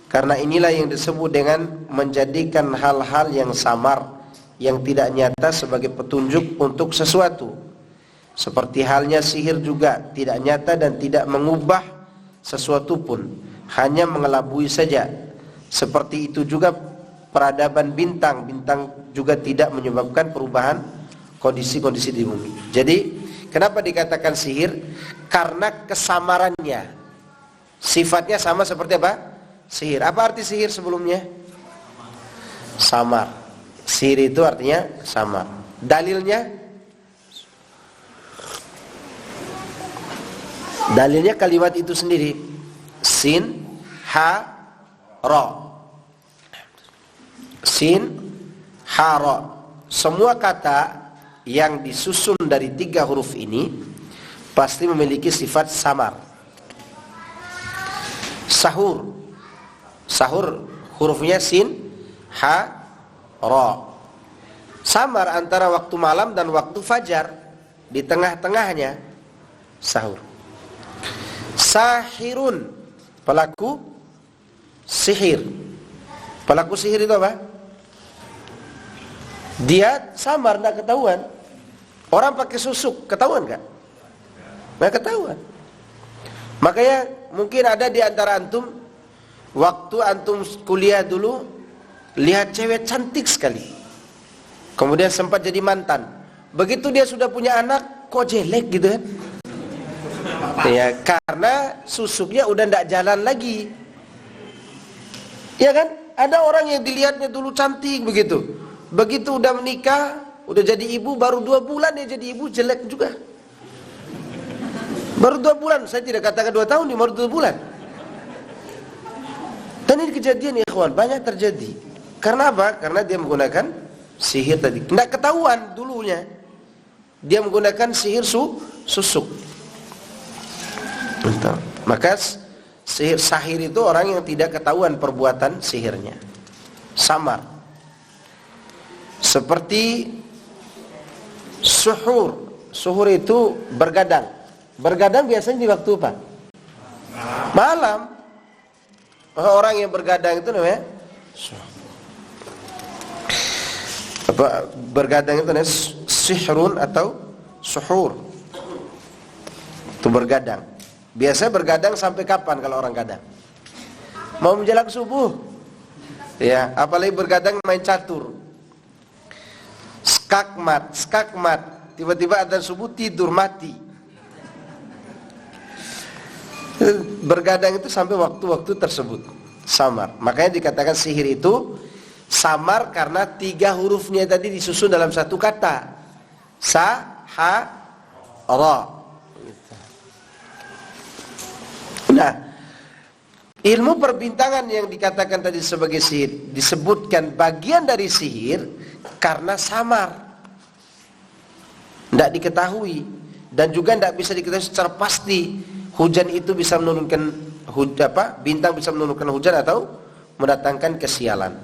Karena inilah yang disebut dengan menjadikan hal-hal yang samar, yang tidak nyata sebagai petunjuk untuk sesuatu. Seperti halnya sihir juga tidak nyata dan tidak mengubah sesuatu pun, hanya mengelabui saja. Seperti itu juga peradaban bintang juga tidak menyebabkan perubahan kondisi-kondisi di bumi. Jadi kenapa dikatakan sihir? Karena kesamarannya, sifatnya sama seperti apa? Sihir. Apa arti sihir sebelumnya? Samar. Sihir itu artinya samar. Dalilnya kalimat itu sendiri. Sin, ha, ra. Sin, ha, ra. Semua kata yang disusun dari 3 huruf ini pasti memiliki sifat samar. Sahur, hurufnya sin, ha, ra. Samar antara waktu malam dan waktu fajar, di tengah-tengahnya sahur. Sahirun, pelaku sihir. Pelaku sihir itu apa? Dia samar, tidak ketahuan. Orang pakai susuk, ketahuan gak? Nggak ketahuan. Makanya mungkin ada di antara antum, waktu antum kuliah dulu, lihat cewek cantik sekali, kemudian sempat jadi mantan. Begitu dia sudah punya anak, kok jelek gitu kan? Ya, karena susuknya udah tidak jalan lagi. Ya kan? Ada orang yang dilihatnya dulu cantik begitu, begitu udah menikah, udah jadi ibu, baru 2 bulan dia jadi ibu, jelek juga. Baru 2 bulan, saya tidak katakan 2 tahun, baru 2 bulan. Dan ini kejadian ikhwan, banyak terjadi. Karena apa? Karena dia menggunakan sihir tadi. Tidak ketahuan dulunya. Dia menggunakan sihir susuk. Betul. Maka sahir itu orang yang tidak ketahuan perbuatan sihirnya. Samar. Seperti suhur. Suhur itu bergadang. Bergadang biasanya di waktu apa? Malam. Orang yang bergadang itu namanya apa? Bergadang itu namanya sihrun atau suhur. Itu bergadang. Biasanya bergadang sampai kapan kalau orang gadang? Mau menjelang subuh. Ya, apalagi bergadang main catur. Skakmat. Tiba-tiba adzan subuh tidur mati. Bergadang itu sampai waktu-waktu tersebut samar. Makanya dikatakan sihir itu samar karena 3 hurufnya tadi disusun dalam satu kata. Sa, ha, ra. Nah, ilmu perbintangan yang dikatakan tadi sebagai sihir disebutkan bagian dari sihir karena samar, tidak diketahui, dan juga tidak bisa diketahui secara pasti. Hujan itu bisa menurunkan bintang bisa menurunkan hujan atau mendatangkan kesialan.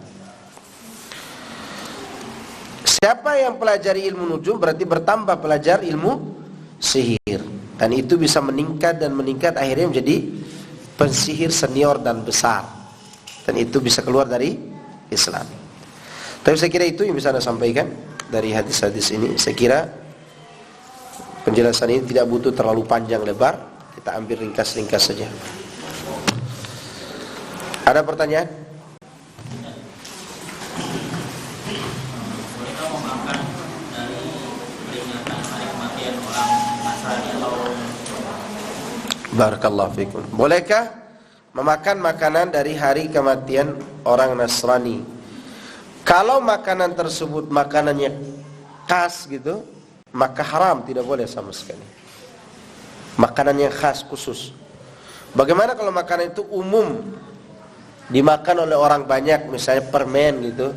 Siapa yang pelajari ilmu nujum berarti bertambah pelajar ilmu sihir, dan itu bisa meningkat akhirnya menjadi pensihir senior dan besar, dan itu bisa keluar dari Islam. Tapi saya kira itu yang bisa Anda sampaikan dari hadis-hadis ini. Saya kira penjelasan ini tidak butuh terlalu panjang lebar. Kita ambil ringkas-ringkas saja. Ada pertanyaan? Barakallahu fikum. Bolehkah memakan makanan dari hari kematian orang Nasrani? Kalau makanan tersebut makanannya khas gitu, maka haram, tidak boleh sama sekali. Makanan yang khas khusus. Bagaimana kalau makanan itu umum dimakan oleh orang banyak, misalnya permen gitu,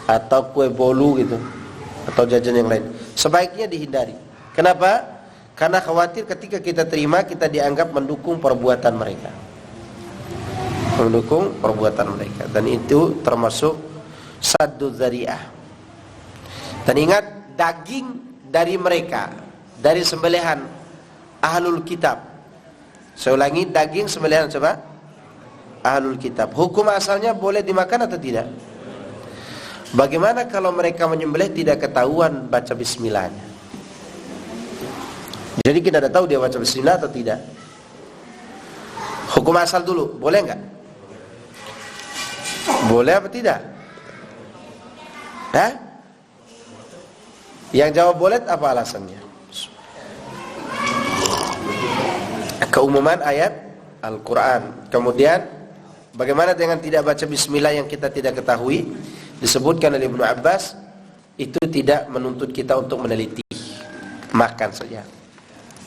atau kue bolu gitu, atau jajan yang lain? Sebaiknya dihindari. Kenapa? Karena khawatir ketika kita terima, kita dianggap mendukung perbuatan mereka. Mendukung perbuatan mereka. Dan itu termasuk saddu dzari'ah. Dan ingat, daging dari mereka, dari sembelihan ahlul kitab. Saya ulangi, daging sembelihan coba ahlul kitab. Hukum asalnya boleh dimakan atau tidak? Bagaimana kalau mereka menyembelih tidak ketahuan baca bismillahnya? Jadi kita tidak tahu dia baca bismillah atau tidak. Hukum asal dulu, boleh enggak? Boleh apa tidak? Hah? Yang jawab boleh apa alasannya? Keumuman ayat Al-Quran. Kemudian bagaimana dengan tidak baca bismillah yang kita tidak ketahui? Disebutkan oleh Ibnu Abbas, itu tidak menuntut kita untuk meneliti, makan saja.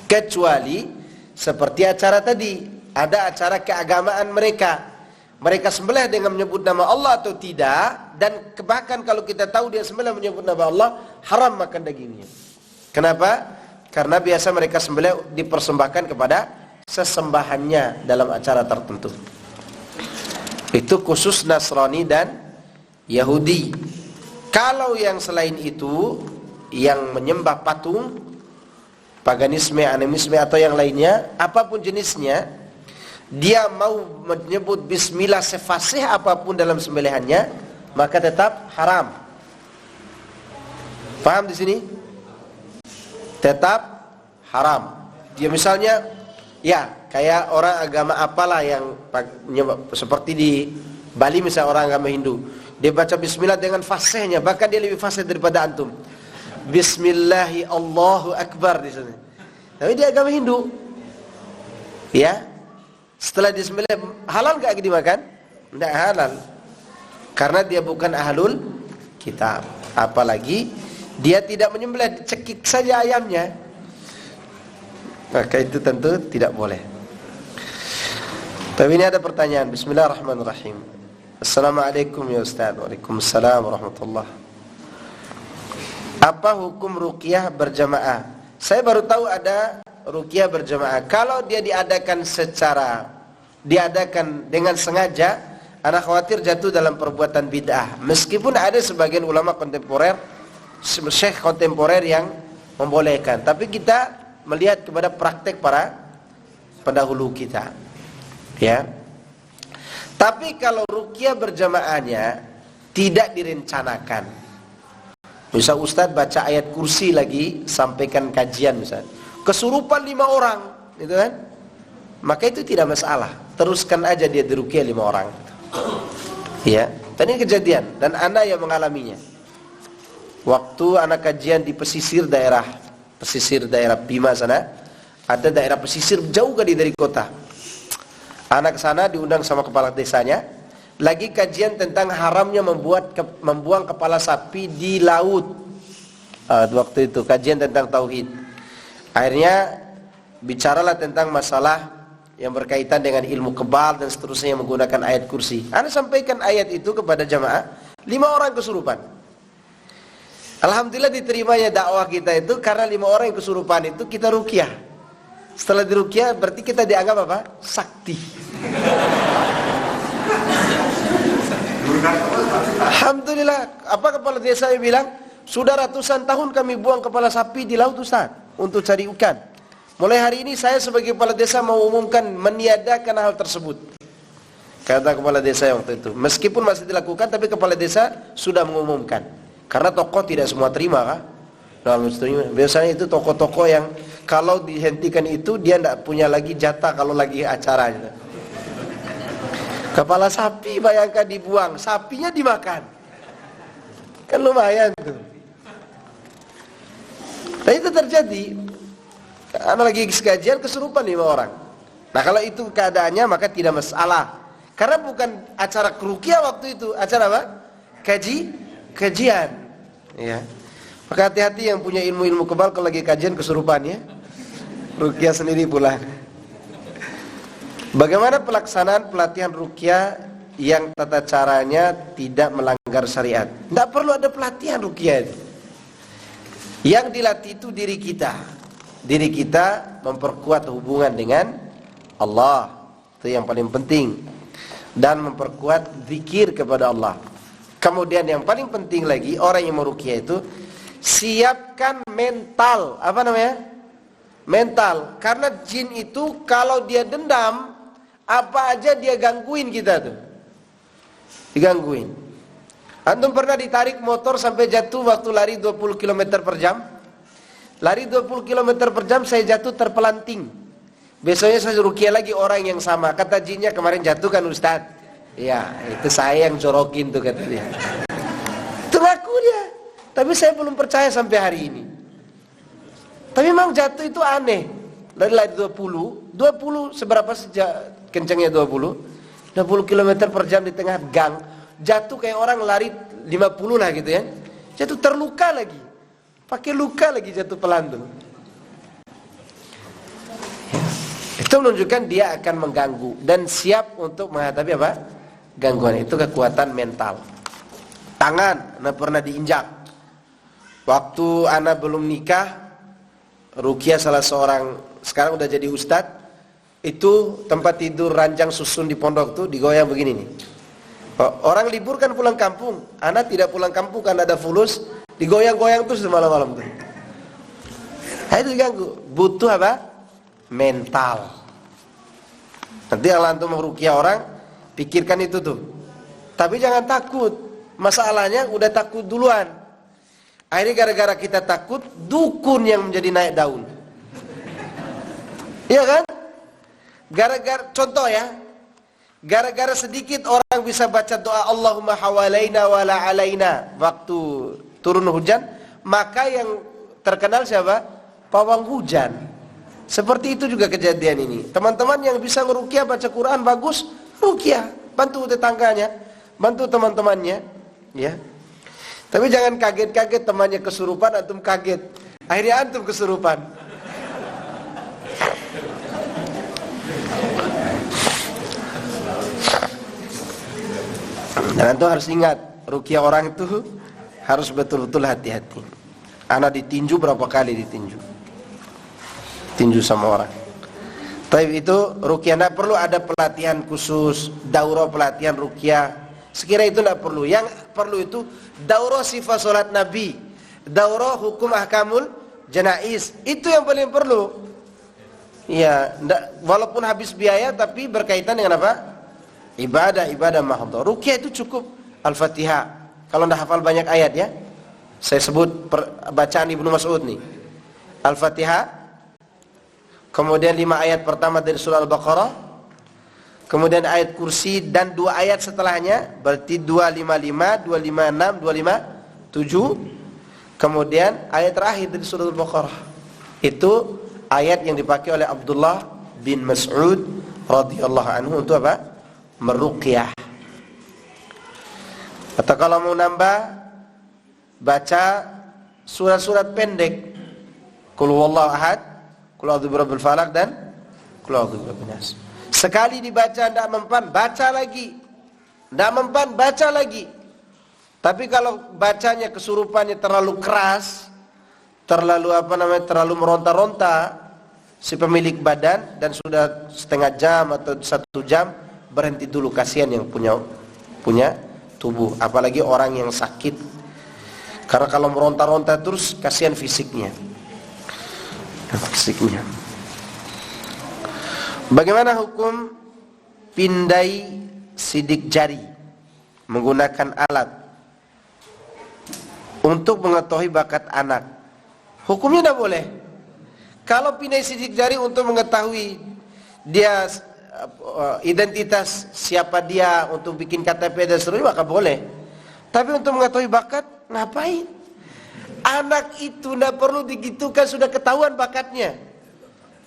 Kecuali seperti acara tadi, ada acara keagamaan mereka. Mereka sembelih dengan menyebut nama Allah atau tidak, dan bahkan kalau kita tahu dia sembelih menyebut nama Allah, haram makan dagingnya. Kenapa? Karena biasa mereka sembelih dipersembahkan kepada sesembahannya dalam acara tertentu. Itu khusus Nasrani dan Yahudi. Kalau yang selain itu, yang menyembah patung, paganisme, animisme atau yang lainnya, apapun jenisnya, dia mau menyebut bismillah sefasih apapun dalam sembelihannya, maka tetap haram. Paham di sini? Tetap haram. Dia misalnya, ya kayak orang agama apalah yang seperti di Bali misalnya orang agama Hindu, dia baca bismillah dengan fasihnya, bahkan dia lebih fasih daripada antum. Bismillahi Allahu Akbar di sana. Tapi dia agama Hindu. Ya. Setelah disembelih, halal enggak dimakan? Tidak halal. Karena dia bukan ahlul kitab. Apalagi dia tidak menyembelih, cekik saja ayamnya. Maka itu tentu tidak boleh. Tapi ini ada pertanyaan. Bismillahirrahmanirrahim. Assalamualaikum ya Ustaz. Waalaikumsalam warahmatullahi. Apa hukum ruqyah berjamaah? Saya baru tahu ada ruqyah berjamaah. Kalau dia diadakan dengan sengaja, anak khawatir jatuh dalam perbuatan bid'ah. Meskipun ada sebagian ulama kontemporer, syekh kontemporer yang membolehkan. Tapi kita melihat kepada praktek para pendahulu kita. Ya. Tapi kalau ruqyah berjamaahnya tidak direncanakan. Misal Ustaz baca ayat kursi lagi, sampaikan kajian misal, kesurupan 5 orang, gitu kan? Maka itu tidak masalah. Teruskan aja dia diruqyah 5 orang. Ya, dan ini kejadian dan anak yang mengalaminya. Waktu anak kajian di pesisir daerah Bima sana, ada daerah pesisir jauh kali dari kota. Anak sana diundang sama kepala desanya. Lagi kajian tentang haramnya membuang kepala sapi di laut. Waktu itu kajian tentang tauhid. Akhirnya bicaralah tentang masalah yang berkaitan dengan ilmu kebal dan seterusnya yang menggunakan ayat kursi. Anda sampaikan ayat itu kepada jamaah, 5 orang kesurupan. Alhamdulillah diterimanya dakwah kita itu karena 5 orang yang kesurupan itu kita ruqyah. Setelah diruqyah berarti kita dianggap apa? Sakti. Alhamdulillah. Apa kepala desa yang bilang, sudah ratusan tahun kami buang kepala sapi di laut Ustaz untuk cari ikan. Mulai hari ini saya sebagai kepala desa mau umumkan meniadakan hal tersebut. kata kepala desa yang waktu itu. Meskipun masih dilakukan, tapi kepala desa sudah mengumumkan. Karena tokoh tidak semua terima kan? Biasanya itu tokoh-tokoh yang kalau dihentikan itu dia tidak punya lagi jatah kalau lagi acara gitu. Kepala sapi bayangkan dibuang, sapinya dimakan. Kan lumayan tuh. Nah itu terjadi. Anak lagi kajian kesurupan 5 orang. Nah kalau itu keadaannya maka tidak masalah. Karena bukan acara kerukiah waktu itu, acara apa? Kajian. Ya. Maka hati-hati yang punya ilmu-ilmu kebal kalau lagi kajian kesurupan ya. Rukiah sendiri pula. Bagaimana pelaksanaan pelatihan rukiah yang tata caranya tidak melanggar syariat? Tidak perlu ada pelatihan rukiah itu. Yang dilatih itu diri kita. Diri kita memperkuat hubungan dengan Allah. Itu yang paling penting. Dan memperkuat zikir kepada Allah. Kemudian yang paling penting lagi, orang yang merukiah itu siapkan mental. Apa namanya? Mental. Karena jin itu kalau dia dendam, apa aja dia gangguin kita tuh. Digangguin. Antum pernah ditarik motor sampai jatuh waktu lari 20 km per jam? Lari 20 km per jam saya jatuh terpelanting. Besoknya saya rukiah lagi orang yang sama. Kata jinnya kemarin jatuh kan Ustaz? Ya, itu saya yang jorokin tuh kata dia. Itu ngaku dia. Tapi saya belum percaya sampai hari ini. Tapi memang jatuh itu aneh. Lari 20 seberapa sejak kencangnya 20 km per jam di tengah gang. Jatuh kayak orang lari 50 lah gitu ya. Jatuh terluka lagi. Pakai luka lagi jatuh pelan tuh. Itu menunjukkan dia akan mengganggu dan siap untuk menghadapi apa? Gangguan. Itu kekuatan mental. Tangan, anak pernah diinjak. Waktu anak belum nikah, rukiah salah seorang, sekarang udah jadi ustadz, itu tempat tidur ranjang susun di pondok tuh digoyang begini nih. Orang libur kan pulang kampung, anak tidak pulang kampung karena ada fulus, digoyang-goyang terus malam-malam tuh. Nah, itu diganggu. Butuh apa? Mental. Nanti kalau antum merukiah orang, pikirkan itu tuh. Tapi jangan takut. Masalahnya udah takut duluan. Akhirnya gara-gara kita takut, dukun yang menjadi naik daun. Iya kan? Gara-gara, contoh ya, gara-gara sedikit orang bisa baca doa Allahumma hawalaina wala alaina waktu turun hujan, maka yang terkenal siapa? Pawang hujan. Seperti itu juga kejadian ini. Teman-teman yang bisa ngerukiah baca Quran bagus, rukiah, bantu tetangganya, bantu teman-temannya, ya. Tapi jangan kaget-kaget temannya kesurupan, antum kaget. Akhirnya antum kesurupan. Dan antum harus ingat, rukiah orang itu harus betul-betul hati-hati. Anak ditinju berapa kali ditinju? Tinju sama orang. Tapi itu rukiah tidak perlu ada pelatihan khusus, daurah pelatihan rukiah. Sekira itu tidak perlu. Yang perlu itu daurah sifat solat Nabi, daurah hukum ahkamul janaiz. Itu yang paling perlu. Ya, walaupun habis biaya tapi berkaitan dengan apa? Ibadah mahdhah. Ruqyah itu cukup Al-Fatihah. Kalau tidak hafal banyak ayat ya. Saya sebut bacaan Ibnu Mas'ud nih. Al-Fatihah. Kemudian 5 ayat pertama dari surah Al-Baqarah. Kemudian ayat kursi dan 2 ayat setelahnya, berarti 255, 256, 257. Kemudian ayat terakhir dari surah Al-Baqarah. Itu ayat yang dipakai oleh Abdullah bin Mas'ud radhiyallahu anhu untuk apa? Meruqyah. Atau kalau mau nambah, baca surat-surat pendek. Qul huwallahu ahad, Qul a'udzu birabbil falaq dan Qul a'udzu birabbin nas. Sekali dibaca tidak mempan, baca lagi. Tidak mempan, baca lagi. Tapi kalau bacanya kesurupannya terlalu keras, terlalu terlalu meronta-ronta si pemilik badan dan sudah setengah jam atau 1 jam, berhenti dulu, kasihan yang punya tubuh, apalagi orang yang sakit. Karena kalau meronta-ronta terus kasihan fisiknya. Bagaimana hukum pindai sidik jari, menggunakan alat untuk mengetahui bakat anak. Hukumnya tidak boleh. Kalau pindah sidik jari untuk mengetahui dia identitas siapa dia, untuk bikin KTP dan seterusnya, maka boleh. Tapi untuk mengetahui bakat, ngapain? Anak itu tidak perlu digitukan, sudah ketahuan bakatnya.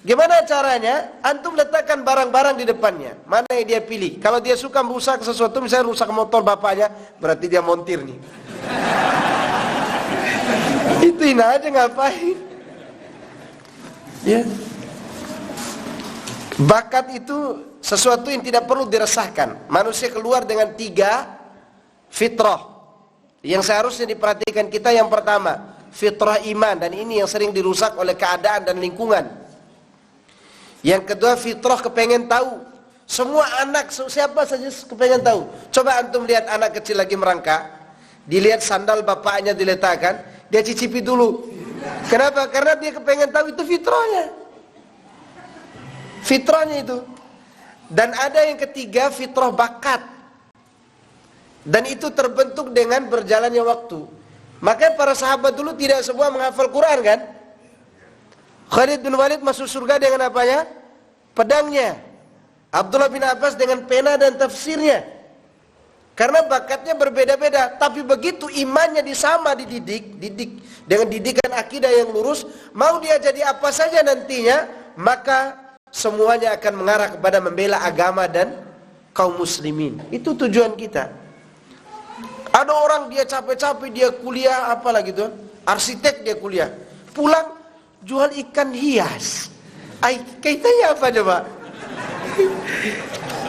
Gimana caranya? Antum letakkan barang-barang di depannya. Mana yang dia pilih? Kalau dia suka merusak sesuatu, misalnya rusak motor bapaknya, berarti dia montir nih. Ituin aja, ngapain? Ya. Bakat itu sesuatu yang tidak perlu diresahkan. Manusia keluar dengan 3 fitrah yang seharusnya diperhatikan kita. Yang pertama, fitrah iman, dan ini yang sering dirusak oleh keadaan dan lingkungan. Yang kedua, fitrah kepengen tahu. Semua anak, siapa saja kepengen tahu. Coba antum lihat anak kecil lagi merangkak, dilihat sandal bapaknya diletakkan, dia cicipi dulu. Kenapa? Karena dia kepengen tahu, itu fitrahnya. Fitrahnya itu. Dan ada yang ketiga, fitrah bakat. Dan itu terbentuk dengan berjalannya waktu. Makanya para sahabat dulu tidak semua menghafal Quran kan? Khalid bin Walid masuk surga dengan apanya? Pedangnya. Abdullah bin Abbas dengan pena dan tafsirnya. Karena bakatnya berbeda-beda, tapi begitu imannya disama dididik dengan didikan akidah yang lurus, mau dia jadi apa saja nantinya, maka semuanya akan mengarah kepada membela agama dan kaum muslimin. Itu tujuan kita. Ada orang dia capek-capek, dia kuliah apalah gitu, arsitek dia kuliah, pulang jual ikan hias. Kaitannya apa coba?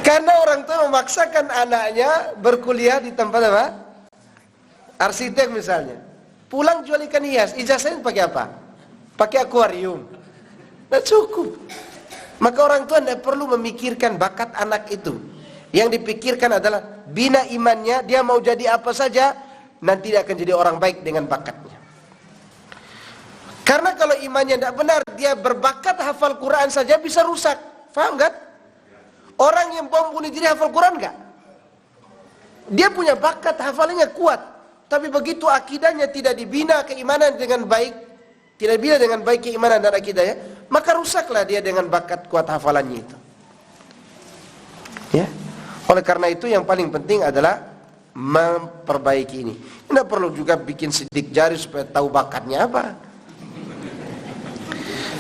Karena orang tua memaksakan anaknya berkuliah di tempat apa? Arsitek misalnya. Pulang jual ikan hias, ijazahnya pakai apa? Pakai akuarium. Nah cukup. Maka orang tua tidak perlu memikirkan bakat anak itu. Yang dipikirkan adalah bina imannya, dia mau jadi apa saja, nanti dia akan jadi orang baik dengan bakatnya. Karena kalau imannya tidak benar, dia berbakat hafal Quran saja bisa rusak. Faham kan? Orang yang bom bunuh diri hafal Quran enggak? Dia punya bakat, hafalannya kuat, tapi begitu akidahnya tidak dibina keimanan dengan baik, tidak dibina dengan baik keimanan dan akidahnya, maka rusaklah dia dengan bakat kuat hafalannya itu. Ya. Oleh karena itu yang paling penting adalah memperbaiki ini. Tidak perlu juga bikin sidik jari supaya tahu bakatnya apa.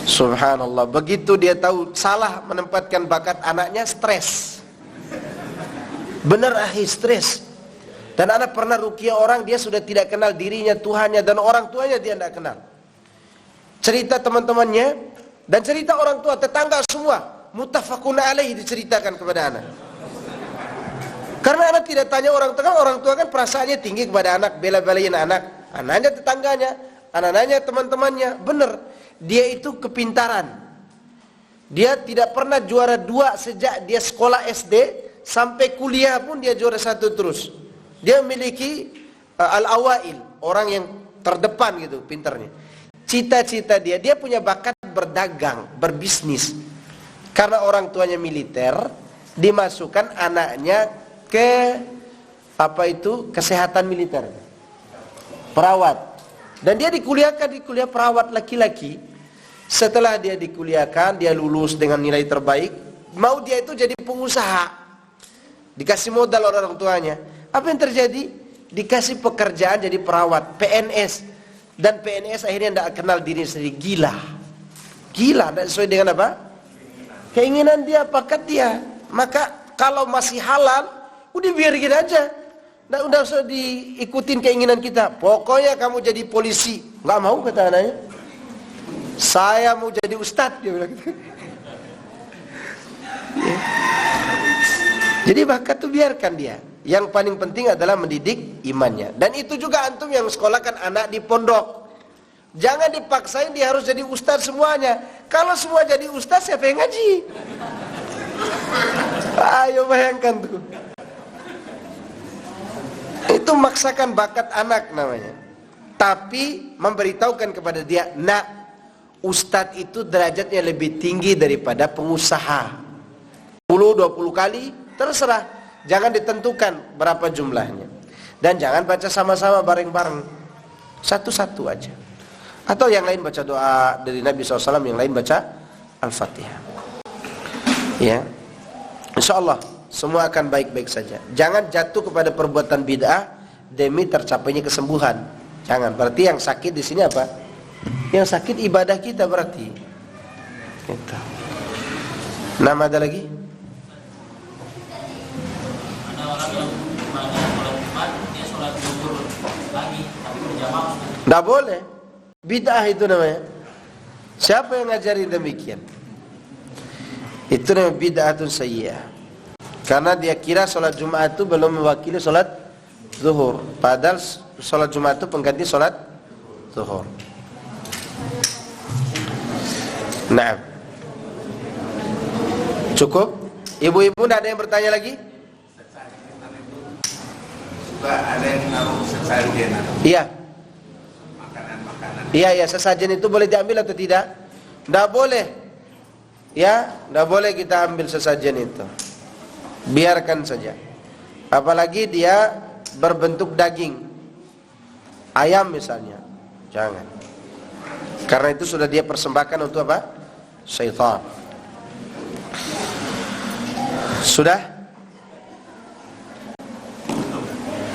Subhanallah, begitu dia tahu salah menempatkan bakat anaknya, stres. Benar stres. Dan anak pernah ruqyah orang, dia sudah tidak kenal dirinya, Tuhannya, dan orang tuanya dia tidak kenal. Cerita teman-temannya dan cerita orang tua, tetangga semua, muttafaqun alaih diceritakan kepada anak. Karena anak tidak tanya orang tua kan perasaannya tinggi kepada anak, bela-belain anak. Anaknya tetangganya, anak-anaknya teman-temannya, benar. Dia itu kepintaran. Dia tidak pernah juara 2 sejak dia sekolah SD sampai kuliah pun dia juara 1 terus. Dia memiliki al-awail, orang yang terdepan gitu pintarnya. Cita-cita dia punya bakat berdagang, berbisnis. Karena orang tuanya militer, dimasukkan anaknya ke kesehatan militer, perawat. Dan dia dikuliahkan di kuliah perawat laki-laki. Setelah dia dikuliahkan, dia lulus dengan nilai terbaik, mau dia itu jadi pengusaha, dikasih modal oleh orang tuanya. Apa yang terjadi? Dikasih pekerjaan jadi perawat, PNS. Dan PNS akhirnya tidak kenal diri sendiri, gila, tidak sesuai dengan apa? Keinginan dia, bakat dia. Maka kalau masih halal, udah biarin aja. Udah usah diikutin keinginan kita. Pokoknya kamu jadi polisi. Nggak mau kata anaknya. Saya mau jadi ustadz, dia bilang gitu. Ya. Jadi bakat itu biarkan dia. Yang paling penting adalah mendidik imannya. Dan itu juga antum yang sekolahkan anak di pondok. Jangan dipaksain dia harus jadi ustadz semuanya. Kalau semua jadi ustadz, siapa yang ngaji? Ayo bayangkan tuh. Itu maksakan bakat anak namanya. Tapi memberitahukan kepada dia, nak, ustadz itu derajatnya lebih tinggi daripada pengusaha. 10-20 kali terserah. jangan ditentukan berapa jumlahnya. Dan jangan baca sama-sama bareng-bareng, satu-satu aja. Atau yang lain baca doa dari Nabi SAW, yang lain baca Al-Fatihah. Ya, InsyaAllah semua akan baik-baik saja. Jangan jatuh kepada perbuatan bid'ah demi tercapainya kesembuhan. Jangan. Berarti yang sakit di sini apa? Yang sakit ibadah kita berarti. Gitu. Nama ada lagi? Ada orang yang sholat Jumat, dia sholat zuhur lagi, tapi berjamaah. Tidak boleh. Bid'ah itu namanya. Siapa yang ngajarin demikian? Itu namanya bid'atun sayyi'ah. Karena dia kira sholat Jumat itu belum mewakili sholat zuhur. Padahal sholat Jumat itu pengganti sholat zuhur. Nah, cukup? Ibu-ibu tidak ada yang bertanya lagi? Ada yang naruh sesajen atau Iya. makanan-makanan. Iya, sesajen itu boleh diambil atau tidak? Tidak boleh. Ya, tidak boleh kita ambil sesajen itu. Biarkan saja. Apalagi dia berbentuk daging, ayam misalnya, jangan. Karena itu sudah dia persembahkan untuk apa? Syaitan. Sudah?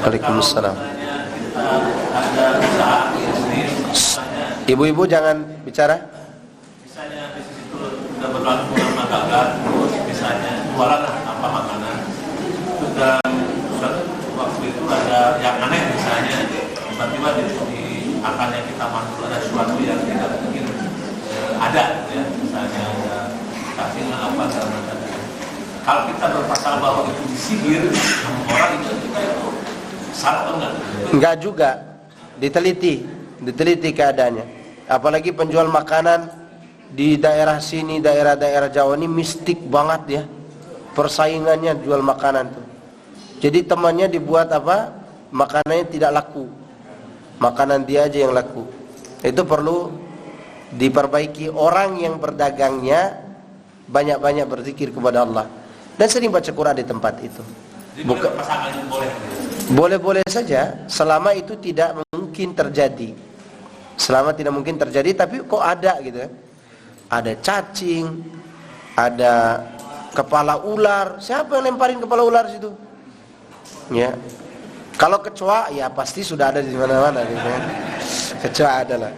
Waalaikumsalam. Ibu-ibu jangan bicara. Misalnya di situ sudah berlaku lama gagal, terus misalnya jualan apa makanan, dan waktu itu ada yang aneh misalnya, tiba-tiba di akalnya kita masuk ada sesuatu yang tidak mungkin ada, ya misalnya ada cacing apa dan macam-macam. Kalau kita berpasal bahwa itu disihir sama orang itu kita itu salah atau enggak? Enggak juga. Diteliti keadaannya. Apalagi penjual makanan di daerah sini, daerah-daerah Jawa ini mistik banget ya. Persaingannya jual makanan tuh. Jadi temannya dibuat apa? Makanannya tidak laku. Makanan dia aja yang laku. Itu perlu diperbaiki. Orang yang berdagangnya banyak-banyak berzikir kepada Allah dan sering baca Quran di tempat itu. Bukan pasangannya boleh. Boleh-boleh saja selama itu tidak mungkin terjadi. Selama tidak mungkin terjadi, tapi kok ada gitu ya. Ada cacing, ada kepala ular. Siapa yang lemparin kepala ular situ? Ya. Kalau kecoa ya pasti sudah ada di mana-mana gitu ya. Kecoa adalah.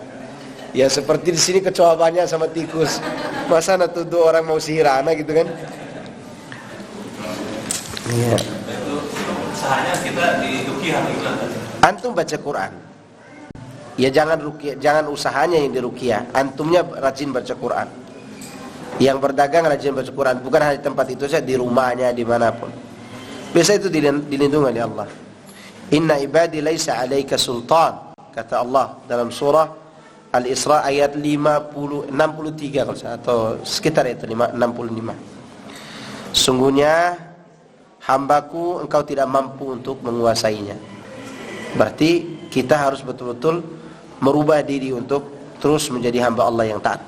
Ya seperti di sini kecoa banyak sama tikus. Masa nak tuduh orang mau sihir anak gitu kan? Iya. Itu usahanya kita di ruqyah gitu. Antum baca Quran. Ya jangan ruqyah, jangan usahanya yang di ruqyah. Antumnya rajin baca Quran. Yang berdagang rajin baca Quran, bukan hanya di tempat itu saja, di rumahnya, dimanapun. Biasa itu dilindungi oleh Allah. Inna ibadi laisa 'alaika sultan, kata Allah dalam surah Al-Isra ayat 63 kalau saya, atau sekitar itu 65. Sungguhnya hambaku engkau tidak mampu untuk menguasainya. Berarti kita harus betul-betul merubah diri untuk terus menjadi hamba Allah yang taat.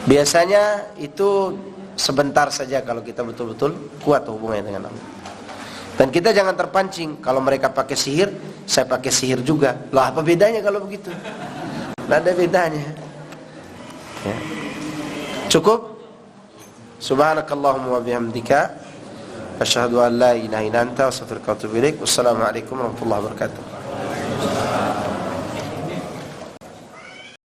Biasanya itu sebentar saja kalau kita betul-betul kuat hubungannya dengan Allah. Dan kita jangan terpancing, kalau mereka pakai sihir, saya pakai sihir juga. Lah apa bedanya kalau begitu? Tidak ada bedanya. Ya. Cukup? Subhanakallahumma wa bihamdika asyhadu an la ilaha illa anta astaghfiruka wa atubu ilaik. Wassalamualaikum warahmatullahi wabarakatuh.